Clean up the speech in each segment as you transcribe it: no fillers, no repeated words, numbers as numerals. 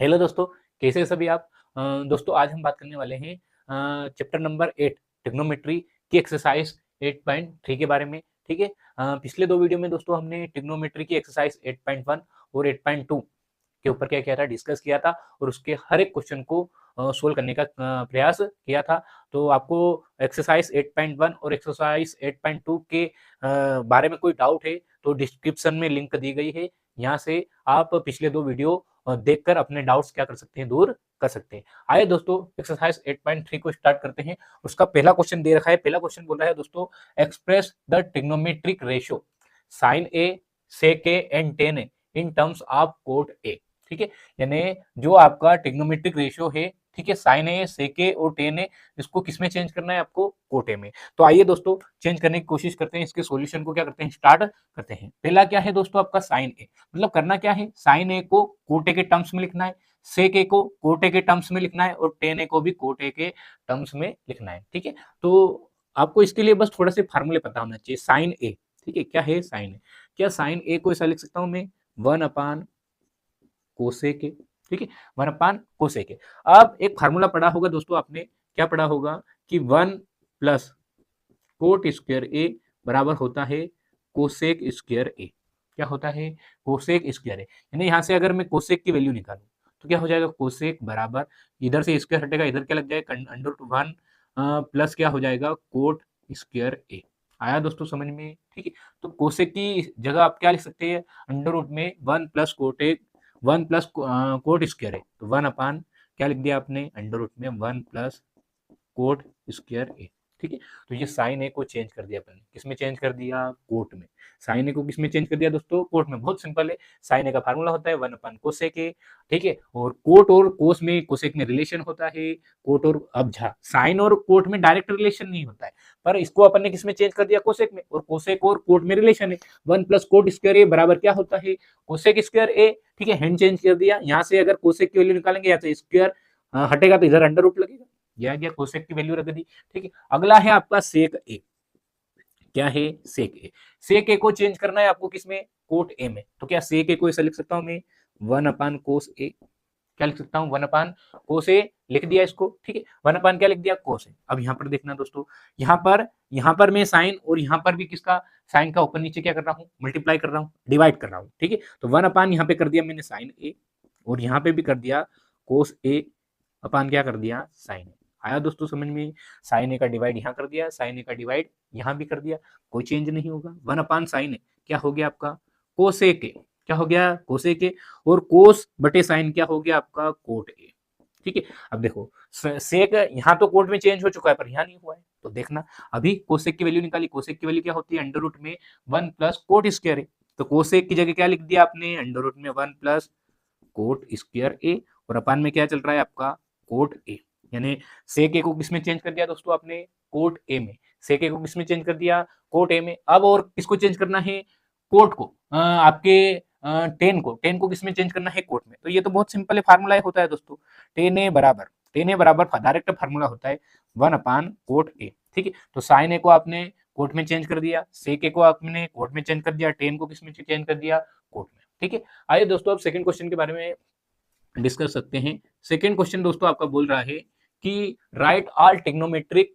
Hello दोस्तों, कैसे हैं सभी आप। दोस्तों आज हम बात करने वाले हैं चैप्टर नंबर 8 ट्रिग्नोमेट्री की एक्सरसाइज 8.3 के बारे में। ठीक है। पिछले दो वीडियो में दोस्तों हमने ट्रिग्नोमेट्री की एक्सरसाइज 8.1 और 8.2 के ऊपर क्या किया था, डिस्कस किया था और उसके हर एक क्वेश्चन को सोल्व करने का प्रयास किया था। तो आपको एक्सरसाइज 8.1 और एक्सरसाइज 8.2 के बारे में कोई डाउट है तो डिस्क्रिप्शन में लिंक दी गई है, यहाँ से आप पिछले दो वीडियो देखकर अपने डाउट्स क्या कर सकते हैं, दूर कर सकते हैं। आइए दोस्तों एक्सरसाइज 8.3 को स्टार्ट करते हैं। उसका पहला क्वेश्चन दे रखा है। पहला क्वेश्चन बोल रहा है दोस्तों, express the trigonometric ratio sine A sec A and tan A in terms of cot A. ठीक है, यानी जो आपका ट्रिग्नोमेट्रिक रेशियो है, ठीक है, साइन ए सेक ए और टेन ए, इसको किसमें चेंज करना है आपको, कोट ए में। तो आइए दोस्तों चेंज करने की कोशिश करते हैं, इसके सॉल्यूशन को क्या करते हैं, स्टार्ट करते हैं। पहला क्या है दोस्तों आपका साइन ए, मतलब करना क्या है, साइन ए को कोट ए के टर्म्स में लिखना है, सेक ए को कोट ए के टर्म्स में लिखना है और टेन ए को भी कोट ए के टर्म्स में लिखना है। ठीक है, तो आपको इसके लिए बस थोड़ा से फार्मूले पता होना चाहिए। साइन ए, ठीक है, क्या है साइन ए, क्या साइन ए को ऐसा लिख सकता हूं मैं, 1 कोसेक ए। ठीक है, 1/कोसेक ए। अब एक फार्मूला पढ़ा होगा दोस्तों आपने, क्या पढ़ा होगा कि 1 प्लस कोट स्क्वायर ए बराबर होता है कोसेक स्क्वायर ए। क्या होता है, कोसेक स्क्वायर ए। यानी यहाँ से अगर मैं कोसेक की वैल्यू निकालूं तो क्या हो जाएगा, कोसेक बराबर, इधर से स्क्वायर हटेगा, इधर क्या लग जाएगा, √1 प्लस क्या हो जाएगा, कोट स्क्वायर ए। आया दोस्तों समझ में। ठीक है, तो कोसेक की जगह आप क्या लिख सकते हैं, अंडर रूट में 1 plus cot A, 1 plus coat square है, तो 1 क्या लिख दिया आपने, अंडर रूट में 1 प्लस कोट स्क्वायर ए। ठीक है, तो ये साइन ए को चेंज कर दिया अपन ने, किसमें चेंज कर दिया, कोट में। साइन ए को किसमें चेंज कर दिया दोस्तों, कोट में। बहुत सिंपल है, साइन ए का फार्मूला होता है 1/कोसेक ए। ठीक है, और कोट और कोस में, कोसेक में रिलेशन होता है, कोट और, अब साइन और कोट में डायरेक्ट रिलेशन नहीं होता है, पर इसको अपन ने किसमें चेंज कर दिया, कोसेक में। और कोसेक और कोट में रिलेशन है, 1 प्लस कोट स्क्वायर ए बराबर क्या होता है, कोसेक स्क्वायर ए। ठीक है, हैंड चेंज कर दिया, यहाँ से अगर कोसेक की वैल्यू निकालेंगे, या तो स्क्वायर हटेगा तो इधर अंडर रूट लगेगा, यह गया कोसेक की वैल्यू रख दी। ठीक है, अगला है आपका सेक ए। क्या है, सेक ए। सेक ए को चेंज करना है आपको किसमें, कोट ए में। तो क्या सेक ए को ऐसा लिख सकता हूं मैं, 1/कोस ए। क्या लिख सकता हूँ, 1/कोस ए लिख दिया इसको। ठीक है, 1 क्या लिख दिया, कोस ए। अब यहाँ पर देखना दोस्तों, यहाँ पर मैं साइन और यहाँ पर भी किसका, साइन का ऊपर नीचे क्या कर रहा हूँ, मल्टीप्लाई कर रहा हूँ, डिवाइड कर रहा हूँ। ठीक है, तो 1 यहाँ पे कर दिया मैंने साइन ए, और यहाँ पे भी कर दिया कोस ए अपान क्या कर दिया, साइन ए। आया दोस्तों समझ में, साइन ए का डिवाइड यहाँ कर दिया, साइन ए का डिवाइड यहाँ भी कर दिया, कोई चेंज नहीं होगा। 1/साइन ए क्या हो गया आपका, कोसेक ए। क्या हो गया, कोसेक ए। और कोस बटे साइन क्या हो गया आपका, कोट ए। ठीक है, अब देखो सेक यहाँ तो कोट में चेंज हो चुका है पर यहाँ नहीं हुआ है, तो देखना अभी कोसेक की वैल्यू निकाली। कोसेक की वैल्यू क्या होती है, अंडर रूट में 1 प्लस कोट स्क्वायर ए। तो कोसेक की जगह क्या लिख दिया आपने, अंडर रूट में 1 प्लस कोट स्क्वायर ए, और अपान में क्या चल रहा है आपका, कोट ए। यानी सेक ए को किसमें चेंज कर दिया दोस्तों आपने, कोट ए में। सेक ए को किसमें चेंज कर दिया, कोट ए में। अब और किसको चेंज करना है, कोट को, आपके टेन को किसमें चेंज करना है, कोट में। तो ये तो बहुत सिंपल है, फार्मूला होता है दोस्तों, टेन ए बराबर डायरेक्ट फार्मूला होता है 1/कोट ए। ठीक है, तो साइन ए को आपने कोट में चेंज कर दिया, सेक ए को आपने कोट में चेंज कर दिया, टेन को किसमें चेंज कर दिया, कोट में। ठीक है, आइए दोस्तों अब सेकंड क्वेश्चन के बारे में डिस्कस सकते हैं। सेकंड क्वेश्चन दोस्तों आपका बोल रहा है कि write all trigonometric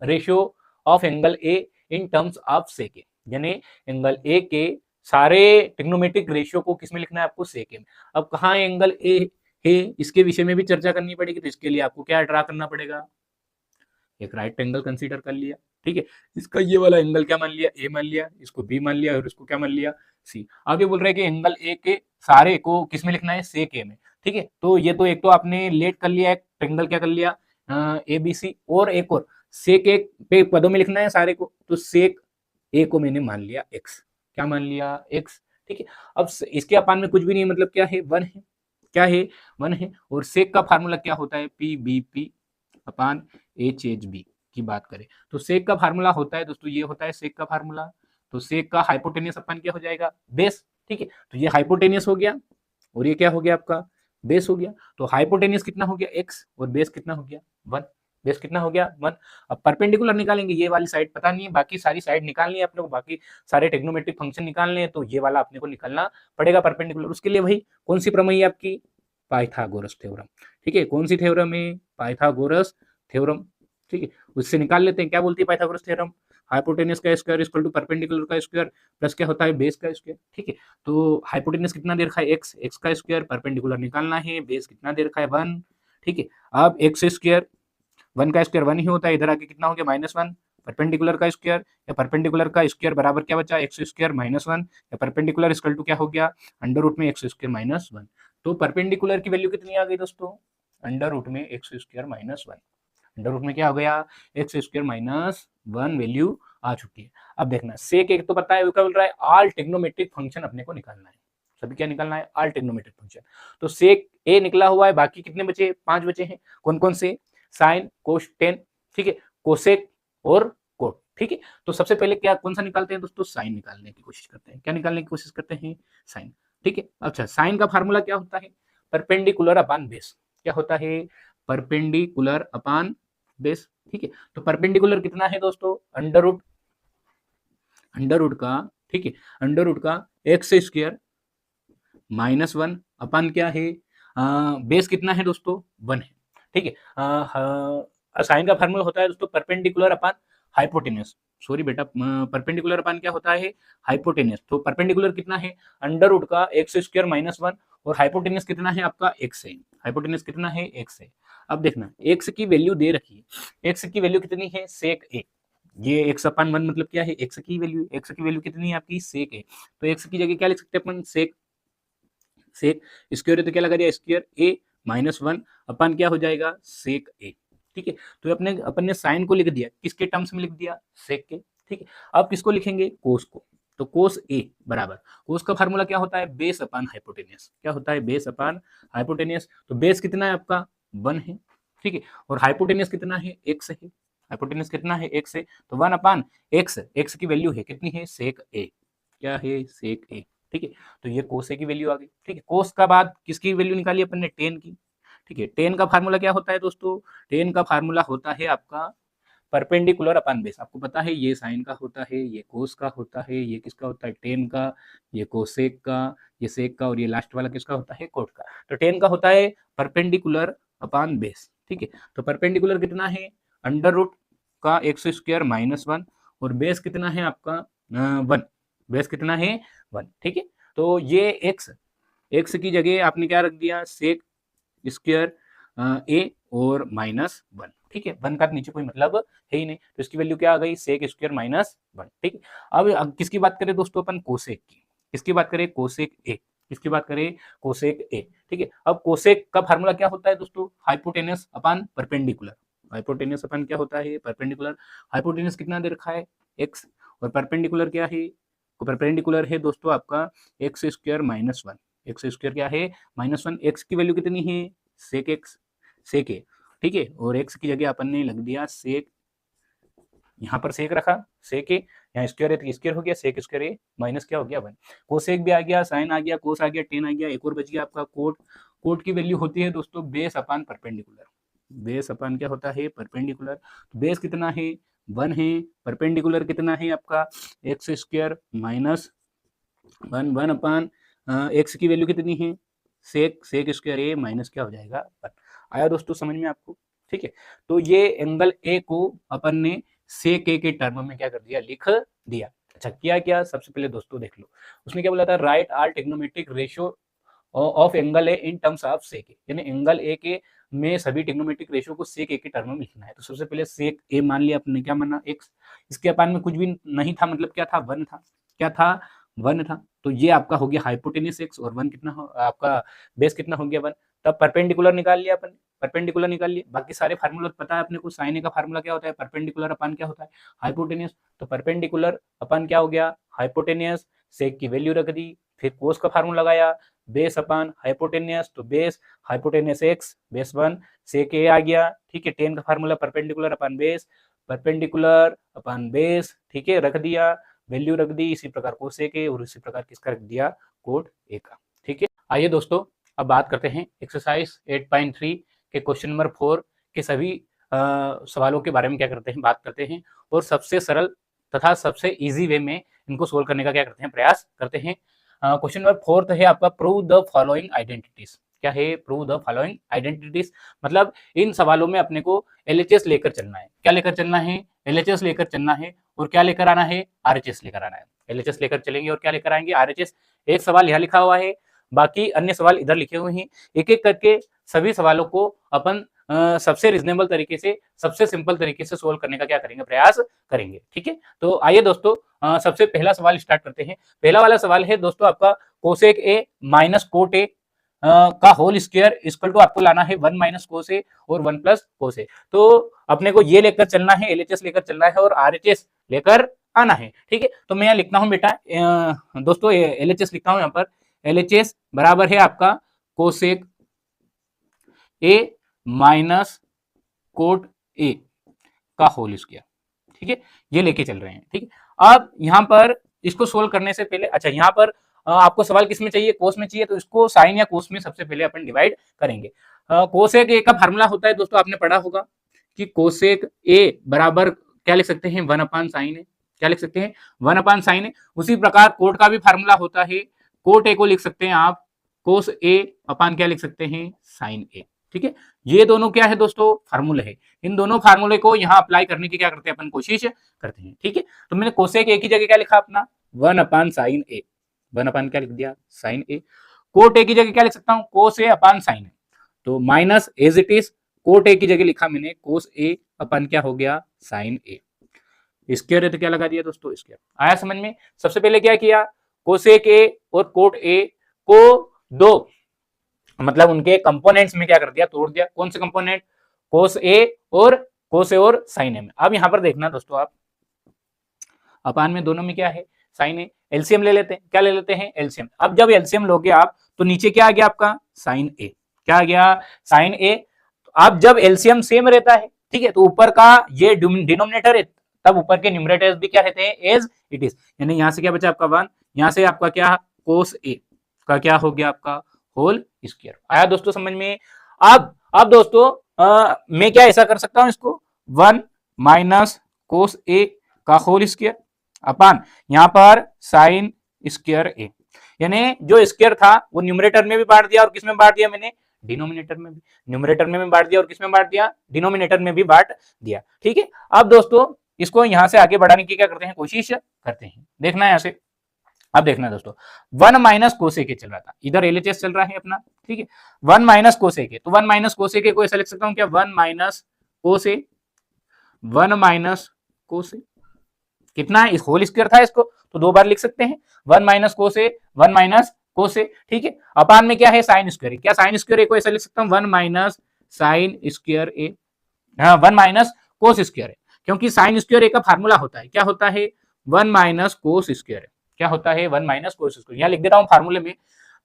ratio of angle A in terms of sec A. यानी एंगल ए के सारे ट्रिग्नोमेट्रिक रेशियो को किसमें लिखना है आपको, सेक ए में। अब कहाँ एंगल ए है, इसके विषय में भी चर्चा करनी पड़ेगी, तो इसके लिए आपको क्या ड्रा करना पड़ेगा, एक राइट एंगल कंसीडर कर लिया। ठीक है, इसका ये वाला एंगल क्या मान लिया, ए मान लिया, इसको बी मान लिया और इसको क्या मान लिया, सी। अब ये बोल रहे हैं कि एंगल ए के सारे को किसमें लिखना है, सेक ए में। ठीक है, तो ये तो एक तो आपने लेट कर लिया, एक ट्रायंगल क्या कर लिया, ए बी सी, और एक और सेक ए पे पदों में लिखना है सारे को, तो सेक ए को मैंने मान लिया एक्स। क्या मान लिया, एक्स। ठीक है, अब इसके अपान में कुछ भी नहीं, मतलब क्या है, 1 है। क्या है, 1 है। और सेक का फार्मूला क्या होता है, P B P upon H H B की बात करें तो सेक का फार्मूला होता है दोस्तों, ये होता है सेक का फार्मूला। तो सेक का हाइपोटेनियस अपन क्या हो जाएगा, बेस। ठीक है, तो ये हाइपोटेनियस हो गया और ये क्या हो गया आपका, बेस हो गया। तो हाइपोटेनियस कितना हो गया, एक्स, और बेस कितना हो गया, 1। बेस कितना हो गया, 1। अब परपेंडिकुलर निकालेंगे, ये वाली साइड पता नहीं है, बाकी सारी साइड निकालनी है अपने को, बाकी सारे ट्रिग्नोमेट्रिक फंक्शन निकालने हैं, तो ये वाला अपने को निकालना पड़ेगा परपेंडिकुलर। उसके लिए भाई कौन सी प्रमेय है आपकी, पाइथागोरस थ्योरम। ठीक है, कौन सी थ्योरम है? Pythagoras theorem. ठीक है, उससे निकाल लेते हैं। क्या बोलती है पाइथागोरस थ्योरम? हाइपोटेनस का स्क्वायर इक्वल टू परपेंडिकुलर का स्क्वायर प्लस क्या होता है? बेस का स्क्वायर। ठीक है, तो हाइपोटेनस कितना दे रखा है? एक्स, एक्स का स्क्वायर, परपेंडिकुलर निकालना है, बेस कितना दे रखा है? 1। ठीक है, अब एक्स स्क्वायर, 1 का स्क्वायर 1 ही होता है, इधर आके कितना हो गया? -1। परपेंडिकुलर का स्क्वायर या परपेंडिकुलर का स्क्वायर बराबर क्या बचा? एक्स स्क्वायर -1 या परपेंडिकुलर इक्वल टू क्या हो गया? अंडर रूट में एक्स स्क्वायर -1। तो परपेंडिकुलर की वैल्यू कितनी आ गई दोस्तों? अंडर रूट में एक्स स्क्वायर -1। अंडर रूट में क्या हो गया? एक्स स्क्वायर -1 वैल्यू आ चुकी है। अब देखना, सेक एक तो पता है, वो क्या बोल रहा है? ऑल ट्रिग्नोमेट्रिक फंक्शन अपने को निकालना है। सभी क्या निकालना है? All trigonometric function. तो सेक ए निकला हुआ है, बाकी कितने बचे? 5 बचे हैं। कौन कौन से? साइन, कोस, टेन, ठीक है, कोसेक और कोट। ठीक है, तो सबसे पहले क्या कौन सा निकालते हैं दोस्तों? साइन निकालने की कोशिश करते हैं। क्या निकालने की कोशिश करते हैं? साइन। ठीक है, अच्छा, साइन का फार्मूला क्या होता है? Perpendicular upon base. क्या होता है? Perpendicular upon base. ठीक है, तो परपेंडिकुलर कितना है दोस्तों? अंडर रूट का, ठीक है, अंडर रूट का एक्स स्क्वायर -1 अपन क्या है? बेस कितना है दोस्तों? 1 है। ठीक है, साइन का फार्मूला होता है दोस्तों परपेंडिकुलर अपन हाइपोटेन्यूस। सॉरी बेटा, परपेंडिकुलर अपन क्या होता है? हाइपोटेन्यूस। तो परपेंडिकुलर कितना है? अंडर रूट का एक्स स्क्वायर -1 और हाइपोटेन्यूस कितना है आपका? एक्स है। हाइपोटेन्यूस कितना है? एक्स है। अब देखना, एक्स की वैल्यू दे रखी है। एक्स की वैल्यू कितनी है? सेक ए। ये एक्स अपन 1 मतलब क्या है? एक्स की वैल्यू। एक्स की वैल्यू कितनी है आपकी? सेक ए। तो एक्स की जगह क्या लिख सकते हैं अपन? सेक स्क्वायर है तो क्या लगा दिया? स्क्वायर ए -1 अपन क्या हो जाएगा? सेक ए। ठीक है, तो अपन ने साइन को लिख दिया, किसके टर्म्स में लिख दिया? सेक के। ठीक है, अब किसको लिखेंगे? कोस को। तो कोस ए बराबर, कोस का फार्मूला क्या होता है? Base upon hypotenuse. क्या होता है? Base upon hypotenuse. तो बेस कितना है आपका? 1 है। ठीक है, और हाइपोटेनियस कितना है? एक्स है। हाइपोटेनियस कितना है? एक्स है। तो 1 अपान एक्स, एक्स की वैल्यू है कितनी है? सेक ए। क्या है? सेक ए। ठीक है, तो ये कोस ए की वैल्यू आ गई। ठीक है, कोस का बाद किसकी वैल्यू निकाली अपन ने? टेन की। ठीक है, टेन का फार्मूला क्या होता है दोस्तों? टेन का फार्मूला होता है आपका परपेंडिकुलर अपन बेस। आपको पता है ये साइन का होता है, ये कोस का होता है, ये किसका होता है? टेन का, ये कोसेक का, ये सेक का, और ये लास्ट वाला किसका होता है? कोट का। तो टेन का होता है परपेंडिकुलर अपॉन बेस। ठीक है, तो परपेंडिकुलर कितना है? अंडर रूट का एक्स स्क्वायर -1 और बेस कितना है आपका? 1। बेस कितना है? 1। ठीक है, तो ये एक्स की जगह आपने क्या रख दिया? सेक स्क्वायर ए और -1। ठीक है, 1 का नीचे कोई मतलब है ही नहीं, तो इसकी वैल्यू क्या आ गई? Sec square -1। ठीक है, अब किसकी बात करें दोस्तों अपन? कोसेक की। किसकी बात करें? कोसेक ए। किसकी बात करें? कोसेक ए। ठीक है, अब कोसेक का फार्मूला क्या होता है दोस्तों? Hypotenuse upon perpendicular. हाइपोटेनस अपन क्या होता है? परपेंडिकुलर। हाइपोटेनस कितना दे रखा है? एक्स, और परपेंडिकुलर क्या है? परपेंडिकुलर है दोस्तों आपका एक्स स्क्वायर -1। एक्स स्क्वायर क्या है? -1। एक्स की वैल्यू कितनी है? सेक एक्स, सेक ए। ठीक है, और एक्स की जगह अपन ने लग दिया सेक, यहाँ पर सेक रखा, सेक ए, यहाँ स्क्वायर है तो स्क्वायर हो गया, सेक स्क्वायर ए माइनस क्या हो गया? 1। कोसेक भी आ गया, साइन आ गया, कोस आ गया, टेन आ गया, एक और बच गया आपका कोट। कोट की वैल्यू होती है दोस्तों base upon perpendicular. Base upon क्या होता है? परपेंडिकुलर। बेस कितना है? 1 है। परपेंडिकुलर कितना है आपका? एक्स स्क्वायर -1, 1 अपान एक्स की वैल्यू कितनी है? सेक स्क्वायर ए माइनस क्या हो जाएगा? 1। आया दोस्तों समझ में आपको? ठीक है, तो ये एंगल ए को अपन ने सेक ए के टर्म में क्या कर दिया? लिख दिया। अच्छा, किया क्या? सबसे पहले दोस्तों देख लो, उसने क्या बोला था? Write all trigonometric ratio of angle A in terms of sec A, यानी एंगल ए के में सभी ट्रिग्नोमेट्रिक रेशियो को सेक ए के टर्म में लिखना है। तो सबसे पहले सेक ए मान लिया अपने, क्या माना? एक्स। इसके अपान में कुछ भी नहीं था, मतलब क्या था? 1 था। क्या था? 1 था। तो ये आपका हो गया हाइपोटेनियस एक्स, और 1 कितना हो आपका? बेस कितना हो गया? 1। तब परपेंडिकुलर निकाल लिया अपन, परपेंडिकुलर निकाल लिया। बाकी सारे फार्मूला पता है अपने को। साइन ए का फार्मूला क्या होता है? परपेंडिकुलर अपन क्या होता है? हाइपोटेनियस। तो परपेंडिकुलर अपन क्या हो गया? हाइपोटेनियस। सेक की वैल्यू रख दी, फिर कोस का फार्मूला लगाया, बेस अपन हाइपोटेनियस, तो बेस हाइपोटेनियस एक्स, बेस 1, सेक ए आ गया। ठीक है, टेन का formula perpendicular upon base, perpendicular upon base, ठीक है, रख दिया, वैल्यू रख दी। इसी प्रकार कोसेक ए, और इसी प्रकार किसका रख दिया? कोट ए का। ठीक है, आइए दोस्तों अब बात करते हैं एक्सरसाइज 8.3 के क्वेश्चन नंबर 4 के सभी सवालों के बारे में क्या करते हैं? बात करते हैं, और सबसे सरल तथा सबसे इजी वे में इनको सोल्व करने का क्या करते हैं? प्रयास करते हैं। क्वेश्चन नंबर 4 है आपका, प्रूव द फॉलोइंग आइडेंटिटीज। क्या है, प्रूव द फॉलोइंग आइडेंटिटीज, मतलब इन सवालों में अपने को एलएचएस लेकर चलना है। क्या लेकर चलना है, एलएचएस लेकर चलना है, और क्या लेकर आना है, आरएचएस लेकर आना है। एलएचएस लेकर चलेंगे और क्या लेकर आएंगे, आरएचएस। एक सवाल यहाँ लिखा हुआ है, बाकी अन्य सवाल इधर लिखे हुए हैं। एक एक करके सभी सवालों को अपन सबसे रिजनेबल तरीके से, सबसे सिंपल तरीके से सोल्व करने का क्या करेंगे, प्रयास करेंगे। ठीक है, तो आइए दोस्तों सबसे पहला सवाल स्टार्ट करते हैं। पहला वाला सवाल है दोस्तों आपका, cosec A minus cot A का होल स्क्वायर इक्वल टू आपको लाना है 1 माइनस कोस ए और 1 प्लस कोस ए। तो अपने को ये लेकर चलना है, एलएचएस लेकर चलना है और आरएचएस लेकर आना है। ठीक है, तो मैं यहाँ लिखता हूँ बेटा दोस्तों, एलएचएस लिखता हूँ यहाँ पर। एलएचएस बराबर है आपका cosec A minus cot A का होल स्क्वायर। ठीक है, ये लेके चल रहे हैं। ठीक है, अब यहाँ पर इसको सोल्व करने से पहले, अच्छा यहाँ पर आपको सवाल किस में चाहिए, कोस में चाहिए, तो इसको साइन या कोस में सबसे पहले अपन डिवाइड करेंगे। कोसेक ए का फार्मूला होता है दोस्तों, आपने पढ़ा होगा कि कोसेक ए बराबर क्या लिख सकते हैं, 1 अपान साइन ए। क्या लिख सकते हैं, 1 अपान साइन ए। उसी प्रकार कोट का भी फार्मूला होता है, कोट ए को लिख सकते हैं आप कोस ए अपान क्या लिख सकते हैं, साइन ए। ठीक है, ये दोनों क्या है दोस्तों, फार्मूले है। इन दोनों फार्मूले को यहाँ अप्लाई करने की क्या करते हैं अपन, कोशिश करते हैं। ठीक है, तो मैंने कोसेक ए की जगह क्या लिखा अपना, 1 अपान साइन ए, 1 अपान क्या लिख दिया, साइन ए। कोट ए की जगह क्या लिख सकता हूँ, कोस ए अपान साइन ए, तो minus as it is cot A की जगह लिखा मैंने कोस ए अपन क्या हो गया, साइन ए। स्क्वायर है तो क्या लगा दिया दोस्तों, स्क्वायर। आया समझ में। सबसे पहले क्या किया, कोसेक ए और कोट ए को दो, मतलब उनके कंपोनेंट्स में क्या कर दिया, तोड़ दिया। कौन से कंपोनेंट, कोस ए और साइन ए में। अब यहां पर देखना दोस्तों आप, अपान में दोनों में क्या है, साइन ए। एलसीएम ले लेते हैं, क्या ले लेते हैं, एलसीएम। अब जब एलसीएम लोगे आप तो नीचे क्या आ गया आपका, साइन ए। क्या आ गया, साइन ए। अब जब एलसीएम सेम रहता है, ठीक है, तो ऊपर का ये डिनोमिनेटर है, तब ऊपर के न्यूमरेटर्स भी क्या रहते हैं, एज इट इज। यानी यहां से क्या बचा आपका 1, यहां से आपका क्या, कोस ए का क्या हो गया आपका होल स्क्वायर। आया दोस्तों समझ में। अब दोस्तों मैं क्या ऐसा कर सकता हूं इसको, 1 माइनस कोस ए का होल स्क्वायर अपान यहां पर साइन स्क्वायर ए। यानी जो स्क्वायर था वो न्यूमरेटर में भी बांट दिया और किसमें बांट दिया मैंने, डिनोमिनेटर में भी। न्यूमरेटर में भी बांट दिया और किसमें बांट दिया, डिनोमिनेटर में भी बांट दिया। ठीक है, अब दोस्तों इसको यहां से आगे बढ़ाने की क्या करते हैं, कोशिश करते हैं। देखना है यहां से, अब देखना दोस्तों, 1 माइनस कोसेक चल रहा था, इधर एलएचएस चल रहा है अपना। ठीक है, 1 माइनस कोसेक, तो 1 माइनस कोसेक को ऐसा लिख सकता हूं क्या, 1 माइनस कोसे, 1 माइनस कोसे कितना है, इस होल स्क्वायर था इसको तो 2 बार लिख सकते हैं, 1 माइनस कोसे, 1 माइनस कोसे। ठीक है, अपान में क्या है, साइन स्क्वायर। क्या साइन स्क्वायर को ऐसा लिख सकता हूं, 1 माइनस साइन स्क्वायर ए, हाँ 1 माइनस कोस स्क्वायर है, क्योंकि साइन स्क्वायर ए का फार्मूला होता है, क्या होता है, 1 माइनस कोस स्क्वायर है। क्या होता है, 1 माइनस कोस स्क्वायर। यहाँ लिख देता हूँ फार्मूले में,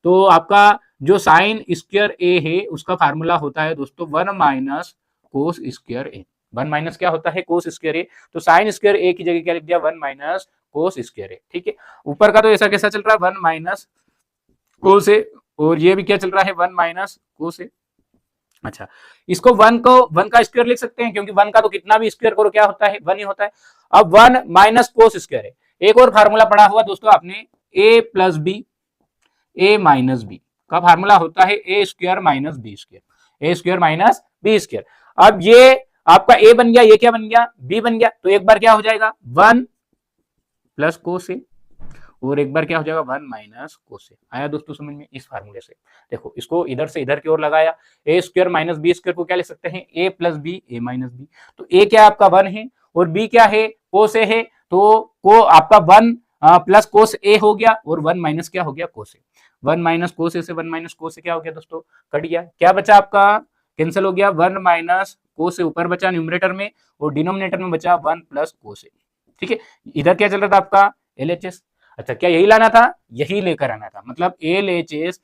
तो आपका जो साइन स्क्वायर ए है उसका फार्मूला होता है दोस्तों 1 माइनस कोस स्क्वायर ए। 1 माइनस क्या होता है, कोस स्क्वायर ए, तो साइन स्क्वायर ए की जगह क्या लिख दिया, 1 माइनस कोस स्क्वायर ए। ठीक है, ऊपर का तो ऐसा कैसा चल रहा है, 1 माइनस कोस ए, और ये भी क्या चल रहा है, 1 माइनस कोस ए। अच्छा, इसको 1 का स्क्वायर लिख सकते हैं, क्योंकि 1 का तो कितना भी स्क्वायर करो क्या होता है, 1 ही होता है। अब 1 माइनस कोस स्क्वायर है। एक और फार्मूला पढ़ा हुआ दोस्तों आपने, a plus B, A minus B का फार्मूला होता है A square minus B square, A square minus B square. अब ये आपका a बन गया, ये क्या बन गया, b बन गया, तो एक बार क्या हो जाएगा 1 प्लस कोस ए, और एक बार क्या हो जाएगा 1 माइनस कोस ए। आया दोस्तों समझ में। इस फार्मूले से देखो, इसको इधर से इधर की ओर लगाया, ए स्क्वायर माइनस बी स्क्वायर को क्या लिख सकते हैं, ए plus B, A minus B. तो ए क्या आपका 1 है और बी क्या है, कोस ए है, तो को आपका 1 प्लस कोस ए हो गया और 1 माइनस क्या हो गया, कोस ए। 1 माइनस कोस ए से 1 माइनस कोस ए क्या हो गया दोस्तों, कट गया। क्या बचा आपका, कैंसिल हो गया, 1 माइनस कोस ए ऊपर बचा न्यूमरेटर में, और डिनोमिनेटर में बचा 1 प्लस कोस ए। ठीक है, इधर क्या चल रहा था आपका, एलएचएस। अच्छा, क्या यही लाना था, यही लेकर आना था, मतलब एलएचएस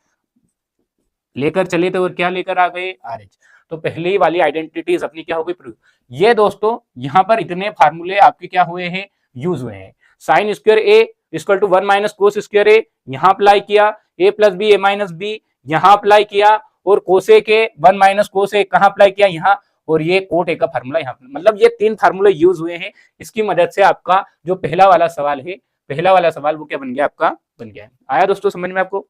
लेकर चले थे और क्या लेकर आ गए, आरएच। तो पहली वाली आइडेंटिटीज अपनी क्या हो गई, प्रूव। ये दोस्तों यहाँ पर इतने फार्मूले आपके क्या हुए हैं, यूज हुए हैं। Sine square A equal to 1 minus cos square A, यहाँ अप्लाई किया, A plus B, A minus B यहाँ अप्लाई किया, और कोसे के 1 माइनस कोस ए कहाँ अप्लाई किया, यहाँ, और ये कोट ए का फार्मूला यहाँ। मतलब ये 3 फार्मूले यूज हुए हैं। इसकी मदद से आपका जो पहला वाला सवाल है, पहला वाला सवाल वो क्या बन गया, आपका बन गया है। आया दोस्तों समझ में आपको।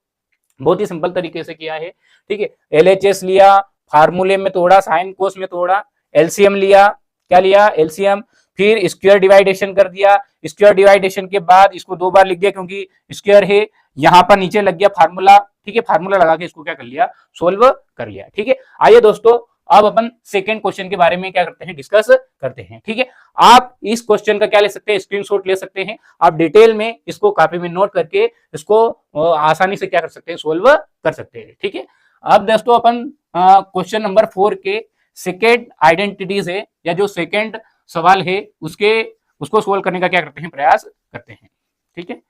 बहुत ही सिंपल तरीके से किया है, ठीक है। एलएचएस लिया, फार्मूले में तोड़ा, साइन कोस में तोड़ा, एलसीएम लिया, क्या लिया, एलसीएम, फिर स्क्वायर डिवाइडेशन कर दिया, स्क्वायर डिवाइडेशन के बाद इसको 2 बार लिख दिया क्योंकि स्क्वायर है, यहाँ पर नीचे लग गया फार्मूला, ठीक है, फार्मूला लगा के इसको क्या कर लिया, सोल्व कर लिया, ठीक है। आइए दोस्तों अब अपन सेकेंड क्वेश्चन के बारे में क्या करते हैं, डिस्कस करते हैं, ठीक है। आप इस क्वेश्चन का क्या ले सकते हैं, स्क्रीनशॉट ले सकते हैं, आप डिटेल में इसको कॉपी में नोट करके इसको आसानी से क्या कर सकते हैं, सोल्व कर सकते हैं, ठीक है। अब दोस्तों अपन क्वेश्चन नंबर 4 के सेकेंड आइडेंटिटीज है या जो सेकेंड सवाल है उसको सोल्व करने का क्या करते हैं, प्रयास करते हैं, ठीक है।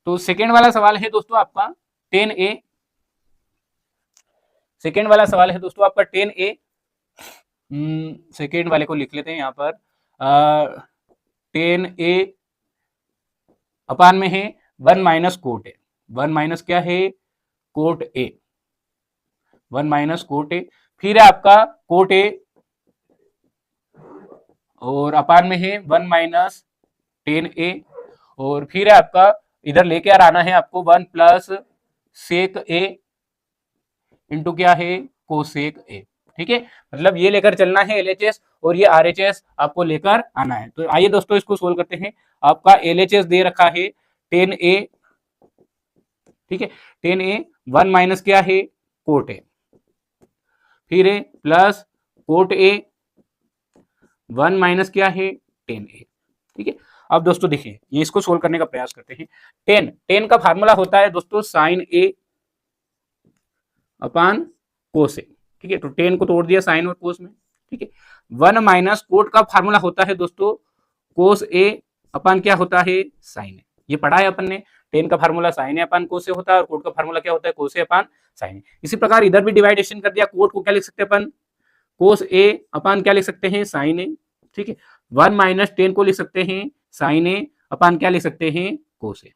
तो सेकेंड वाला सवाल है दोस्तों आपका 10A, सेकेंड वाला सवाल है दोस्तों आपका 10A, सेकेंड वाले को लिख लेते हैं यहाँ पर 10A अपान में है 1 माइनस कोट ए, 1 माइनस क्या है, cot A, 1 minus cot A, फिर है आपका कोट ए और अपान में है 1 माइनस 10A और फिर है आपका इधर लेके आना है आपको 1 प्लस सेक ए इंटू क्या है, कोसेक ए, ठीक है। मतलब ये लेकर चलना है एलएचएस और ये आरएचएस आपको लेकर आना है। तो आइए दोस्तों इसको सोल्व करते हैं। आपका एलएचएस दे रखा है 10A, ठीक है, 10A, 1 माइनस क्या है, कोट ए, फिर है प्लस कोट ए, 1 माइनस क्या है, 10A, ठीक है। अब दोस्तों देखिए ये इसको सोल्व करने का प्रयास करते हैं। 10 का फार्मूला होता है दोस्तों साइन ए अपान कोस ए, ठीक है। तो 10 को तोड़ दिया साइन और कोस में, ठीक है। 1 माइनस कोट का फार्मूला होता है दोस्तों कोस ए अपान क्या होता है, साइन ए, ये पढ़ा है अपन ने। 10 का फार्मूला साइन ए अपान कोस ए होता है और कोट का फार्मूला क्या होता है, कोस ए अपान साइन ए। इसी प्रकार इधर भी डिवाइडेशन कर दिया, कोट को क्या लिख सकते हैं अपन, कोस ए अपान क्या लिख सकते हैं, साइन ए, ठीक है। 1 माइनस 10 को लिख सकते हैं साइन ए अपान क्या लिख सकते हैं, कोस ए,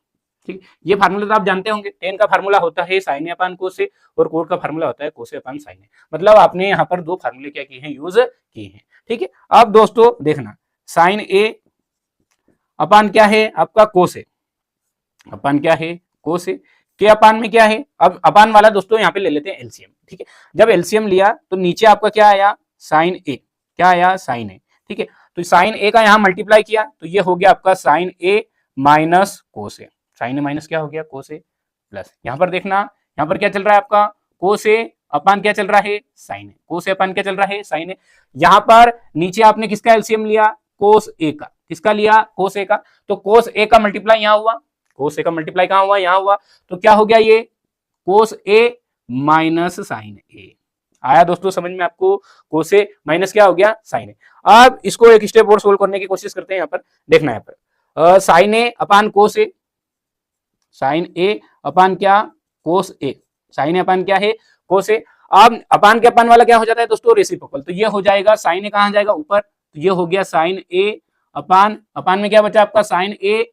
ठीक है। ये फार्मूला तो आप जानते होंगे, 10 का फार्मूला होता है साइन ए अपान कोस ए और कोट का फार्मूला होता है कोस ए अपान साइन ए। मतलब आपने यहाँ पर 2 फार्मूले क्या किए हैं, यूज किए हैं, ठीक है। अब दोस्तों देखना साइन ए अपान क्या है आपका, कोस ए अपान क्या है, कोस ए, के अपान में क्या है, अब अपान वाला दोस्तों यहाँ पे ले लेते हैं एलसीएम, ठीक है। जब एलसीएम लिया तो नीचे आपका क्या आया, साइन ए, क्या आया, साइन ए, ठीक है। तो साइन ए का यहाँ मल्टीप्लाई किया तो ये हो गया आपका साइन ए माइनस कोस ए, साइन ए माइनस क्या हो गया, कोस ए, प्लस यहाँ पर देखना यहाँ पर क्या चल रहा है आपका, कोस ए अपान क्या चल रहा है, साइन ए, कोस ए अपान क्या चल रहा है, साइन ए। यहाँ पर नीचे आपने किसका एलसीएम लिया, कोस ए का, किसका लिया, कोस ए का, तो कोस ए का मल्टीप्लाई यहाँ हुआ, कोस ए का मल्टीप्लाई कहाँ हुआ, यहाँ हुआ, तो क्या हो गया ये कोस ए माइनस साइन ए। आया दोस्तों समझ में आपको, कोस ए माइनस क्या हो गया, साइन ए। अब इसको एक स्टेप और सोल्व करने की कोशिश करते हैं। यहाँ पर देखना, यहाँ पर साइन ए अपान कोस ए, साइन ए अपान क्या, कोस ए, साइन ए अपान क्या है, कोस ए। अब अपान के अपान वाला क्या हो जाता है दोस्तों, रेसिप्रोकल, तो ये हो जाएगा साइन ए कहाँ जाएगा, ऊपर, तो ये हो गया साइन ए अपान, अपान में क्या बचा आपका, साइन ए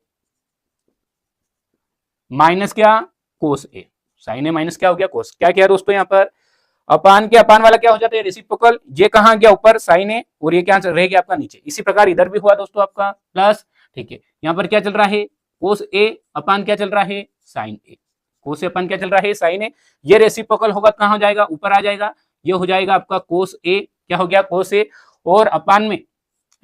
माइनस क्या, कोस ए, साइन ए माइनस क्या हो गया, कोस, क्या किया दोस्तों यहाँ पर, अपान के अपान वाला क्या हो जाता है, रेसिप्रोकल, ये कहाँ गया ऊपर साइन ए और ये क्या रह गया आपका नीचे। इसी प्रकार इधर भी हुआ दोस्तों आपका प्लस, ठीक है। यहाँ पर क्या चल रहा है, कोस ए अपान क्या चल रहा है, साइन ए, कोस ए अपान क्या चल रहा है, साइन ए, ये रेसिप्रोकल होगा कहाँ हो जाएगा, ऊपर आ जाएगा, ये हो जाएगा आपका कोस ए, क्या हो गया, कोस ए, और अपान में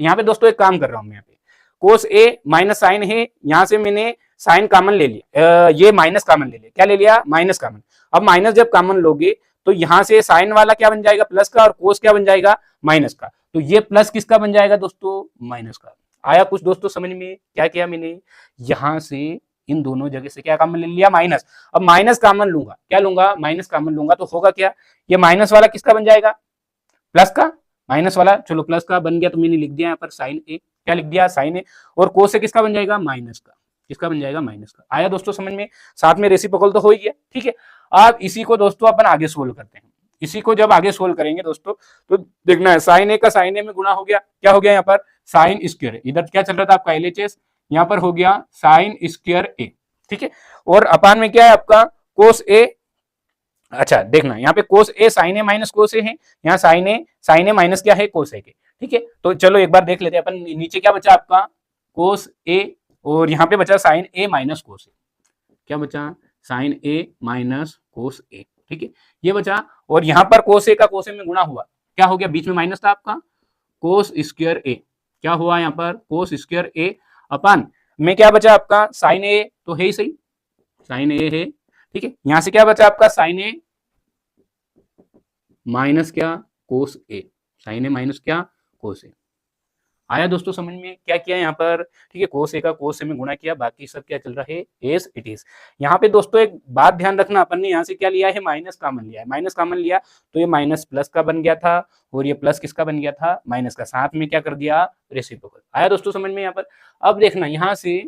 यहाँ पे दोस्तों एक काम कर रहा हूँ मैं, यहाँ पे कोस ए माइनस साइन है, यहाँ से मैंने साइन कॉमन ले लिया, ये माइनस कॉमन ले लिया, क्या ले लिया, माइनस कॉमन। अब माइनस जब कॉमन लोगे तो यहाँ से साइन वाला क्या बन जाएगा, प्लस का, और कोस क्या बन जाएगा, माइनस का, तो ये प्लस किसका बन जाएगा दोस्तों, माइनस का। आया कुछ दोस्तों समझ में, क्या किया मैंने, यहाँ से इन दोनों जगह से क्या कॉमन ले लिया, माइनस। अब माइनस कॉमन लूंगा, क्या लूंगा, माइनस कॉमन लूंगा, तो होगा क्या, ये माइनस वाला किसका बन जाएगा, प्लस का, माइनस वाला, चलो प्लस का बन गया तो मैंने लिख दिया यहाँ पर साइन ए, क्या लिख दिया, साइन ए, और कोस से किसका बन जाएगा, माइनस का, किसका बन जाएगा, माइनस का। आया दोस्तों समझ में, साथ में रेसिप्रोकल तो हो ही गया, ठीक है। अब इसी को दोस्तों अपन आगे सोल्व करते हैं। इसी को जब आगे सोल्व करेंगे दोस्तों तो देखना है, साइन ए का साइन ए में गुणा हो गया, क्या हो गया यहाँ पर, साइन स्क्वायर, इधर क्या चल रहा था आपका एलएचएस, यहाँ पर हो गया साइन स्क्वायर ए, ठीक है। और अपान में क्या है आपका, कोस ए, अच्छा देखना यहाँ पे कोस ए साइन ए माइनस कोस ए है, यहाँ साइन ए माइनस क्या है, कोस ए के, ठीक है। तो चलो एक बार देख लेते हैं अपन, नीचे क्या बचा आपका, कोस ए, और यहाँ पे बचा साइन ए माइनस कोस ए, क्या बचा, साइन ए माइनस कोस ए, ठीक है, ये बचा। और यहाँ पर कोस ए का कोस ए में गुणा हुआ, क्या हो गया, बीच में माइनस था आपका, कोस स्क्वायर ए, क्या हुआ यहाँ पर, कोस स्क्वायर ए अपन में क्या बचा आपका, साइन ए तो है ही सही, साइन ए है, ठीक है। यहां से क्या बचा आपका, साइन ए माइनस क्या, कोस ए, साइन ए माइनस क्या, कोस ए। आया दोस्तों समझ में, क्या किया यहाँ पर, ठीक है, कोस ए का कोस ए में गुणा किया, बाकी सब क्या चल रहा है, एज इट इज। यहाँ पे दोस्तों एक बात ध्यान रखना, अपन ने यहाँ से क्या लिया है, माइनस कॉमन लिया है, माइनस कॉमन लिया तो ये माइनस प्लस का बन गया था, और ये प्लस किसका बन गया था, माइनस का, साथ में क्या कर दिया, रेसिप्रोकल। आया दोस्तों समझ में यहाँ पर। अब देखना यहाँ से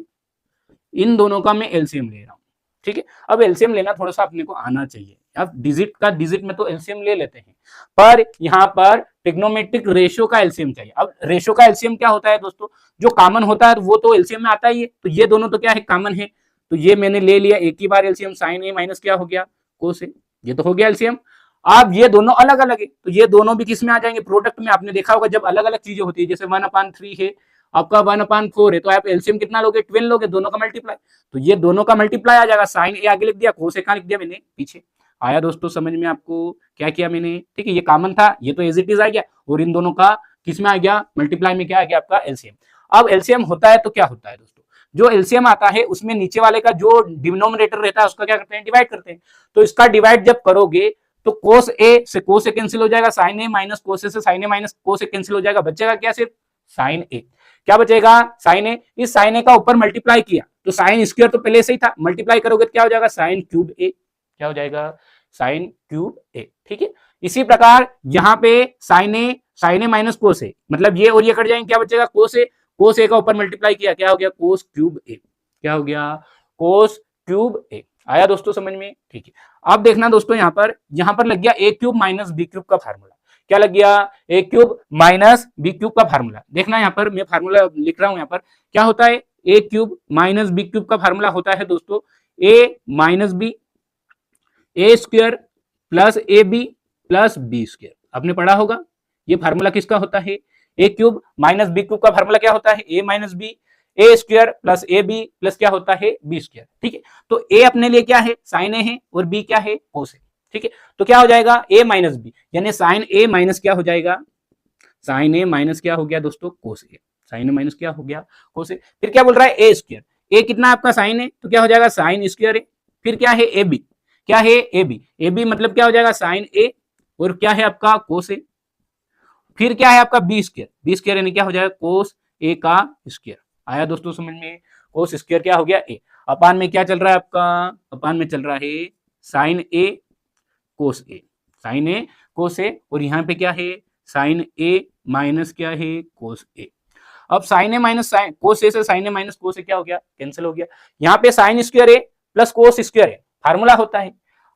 इन दोनों का मैं एलसीएम ले रहा हूँ, ठीक है। अब एलसीएम लेना थोड़ा सा अपने को आना चाहिए, अब डिजिट का डिजिट में तो एलसीएम ले लेते हैं, पर यहाँ पर ट्रिग्नोमेट्रिक रेशियो का एलसीएम चाहिए। अब रेशियो का एलसीएम क्या होता है दोस्तों, जो कॉमन होता है वो तो एलसीएम में आता ही है, तो ये दोनों तो क्या है, कॉमन है, तो ये मैंने ले लिया एक ही बार एलसीएम, साइन ए माइनस क्या हो गया, कोस ए, ये तो हो गया एलसीएम। अब ये दोनों अलग अलग है, तो ये दोनों भी किस में आ जाएंगे, प्रोडक्ट में। आपने देखा होगा जब अलग अलग चीजें होती है, जैसे 1/3 है, आपका 1/4 है, तो आप एलसीएम कितना लोगे, 12 लोगे, दोनों का मल्टीप्लाई, तो ये दोनों का मल्टीप्लाई आ जाएगा, साइन ए आगे लिख दिया, कोस ए कहां लिख दिया मैंने, पीछे। आया दोस्तों समझ में आपको, क्या किया मैंने, ठीक है, ये कॉमन था, ये तो एज इट इज आ गया, और इन दोनों का किस में आ गया, मल्टीप्लाई में क्या आ गया आपका, एलसीएम। अब एलसीएम होता है तो क्या होता है दोस्तों, जो एलसीएम आता है उसमें नीचे वाले का जो डिनोमिनेटर रहता है उसका क्या करते हैं, डिवाइड करते हैं। तो इसका डिवाइड जब करोगे तो कोस ए से कोस ए कैंसिल हो जाएगा, साइन ए माइनस कोस ए से साइन ए माइनस कोस ए कैंसिल हो जाएगा, बचेगा क्या, सिर्फ साइन ए। क्या बचेगा, साइन ए, इस साइन ए का ऊपर मल्टीप्लाई किया तो साइन स्क्वायर तो पहले से ही था, मल्टीप्लाई करोगे तो क्या हो जाएगा, साइन क्यूब ए, क्या हो जाएगा, साइन क्यूब ए, ठीक है। इसी प्रकार यहाँ पे साइन ए माइनस कोस ए, मतलब ये और ये कट जाएंगे, क्या बचेगा, कोस ए, कोस ए का ऊपर मल्टीप्लाई किया, क्या हो गया, कोस क्यूब ए, क्या हो गया, कोस क्यूब ए। आया दोस्तों समझ में, ठीक है। अब देखना दोस्तों यहाँ पर लग गया ए क्यूब माइनस बी क्यूब का फार्मूला, क्या लग गया, ए क्यूब माइनस बी क्यूब का फार्मूला। देखना यहाँ पर मैं फार्मूला लिख रहा हूं, यहाँ पर क्या होता है, A cube minus B cube का फार्मूला होता है दोस्तों, A minus B, A square plus A B plus B square. आपने पढ़ा होगा ये फार्मूला किसका होता है, A cube minus B cube का फार्मूला क्या होता है, A minus B, A square plus A B plus क्या होता है, बी स्क्वायर, ठीक है। तो ए अपने लिए क्या है, साइन ए है, और बी क्या है, कोस ए, ठीक है। तो क्या हो जाएगा, ए माइनस बी, यानी साइन ए माइनस क्या हो जाएगा, साइन ए माइनस क्या हो गया दोस्तों, कोस ए, साइन ए माइनस क्या हो गया, कोस ए। फिर क्या बोल रहा है, ए स्क्वायर, ए कितना आपका साइन है, तो क्या हो जाएगा, साइन स्क्वायर ए, फिर क्या है, ए बी, क्या है, ए बी, ए बी मतलब क्या हो जाएगा, साइन ए, और क्या है आपका, कोस ए, फिर क्या है आपका बी स्क्वायर, बी स्क्वायर यानी क्या हो जाएगा, कोस ए का स्क्वायर। आया दोस्तों समझ में, कोस स्क्वायर क्या हो गया, ए, अपान में क्या चल रहा है आपका, अपान में चल रहा है sign A cos A, sine A कोस ए, और यहाँ पे क्या है, साइन ए माइनस क्या है, कोस ए। अब साइन ए माइनस साइन कोस ए से साइन ए माइनस कोस ए क्या हो गया, कैंसिल हो गया। यहाँ पे sign square A plus cos square A formula होता है,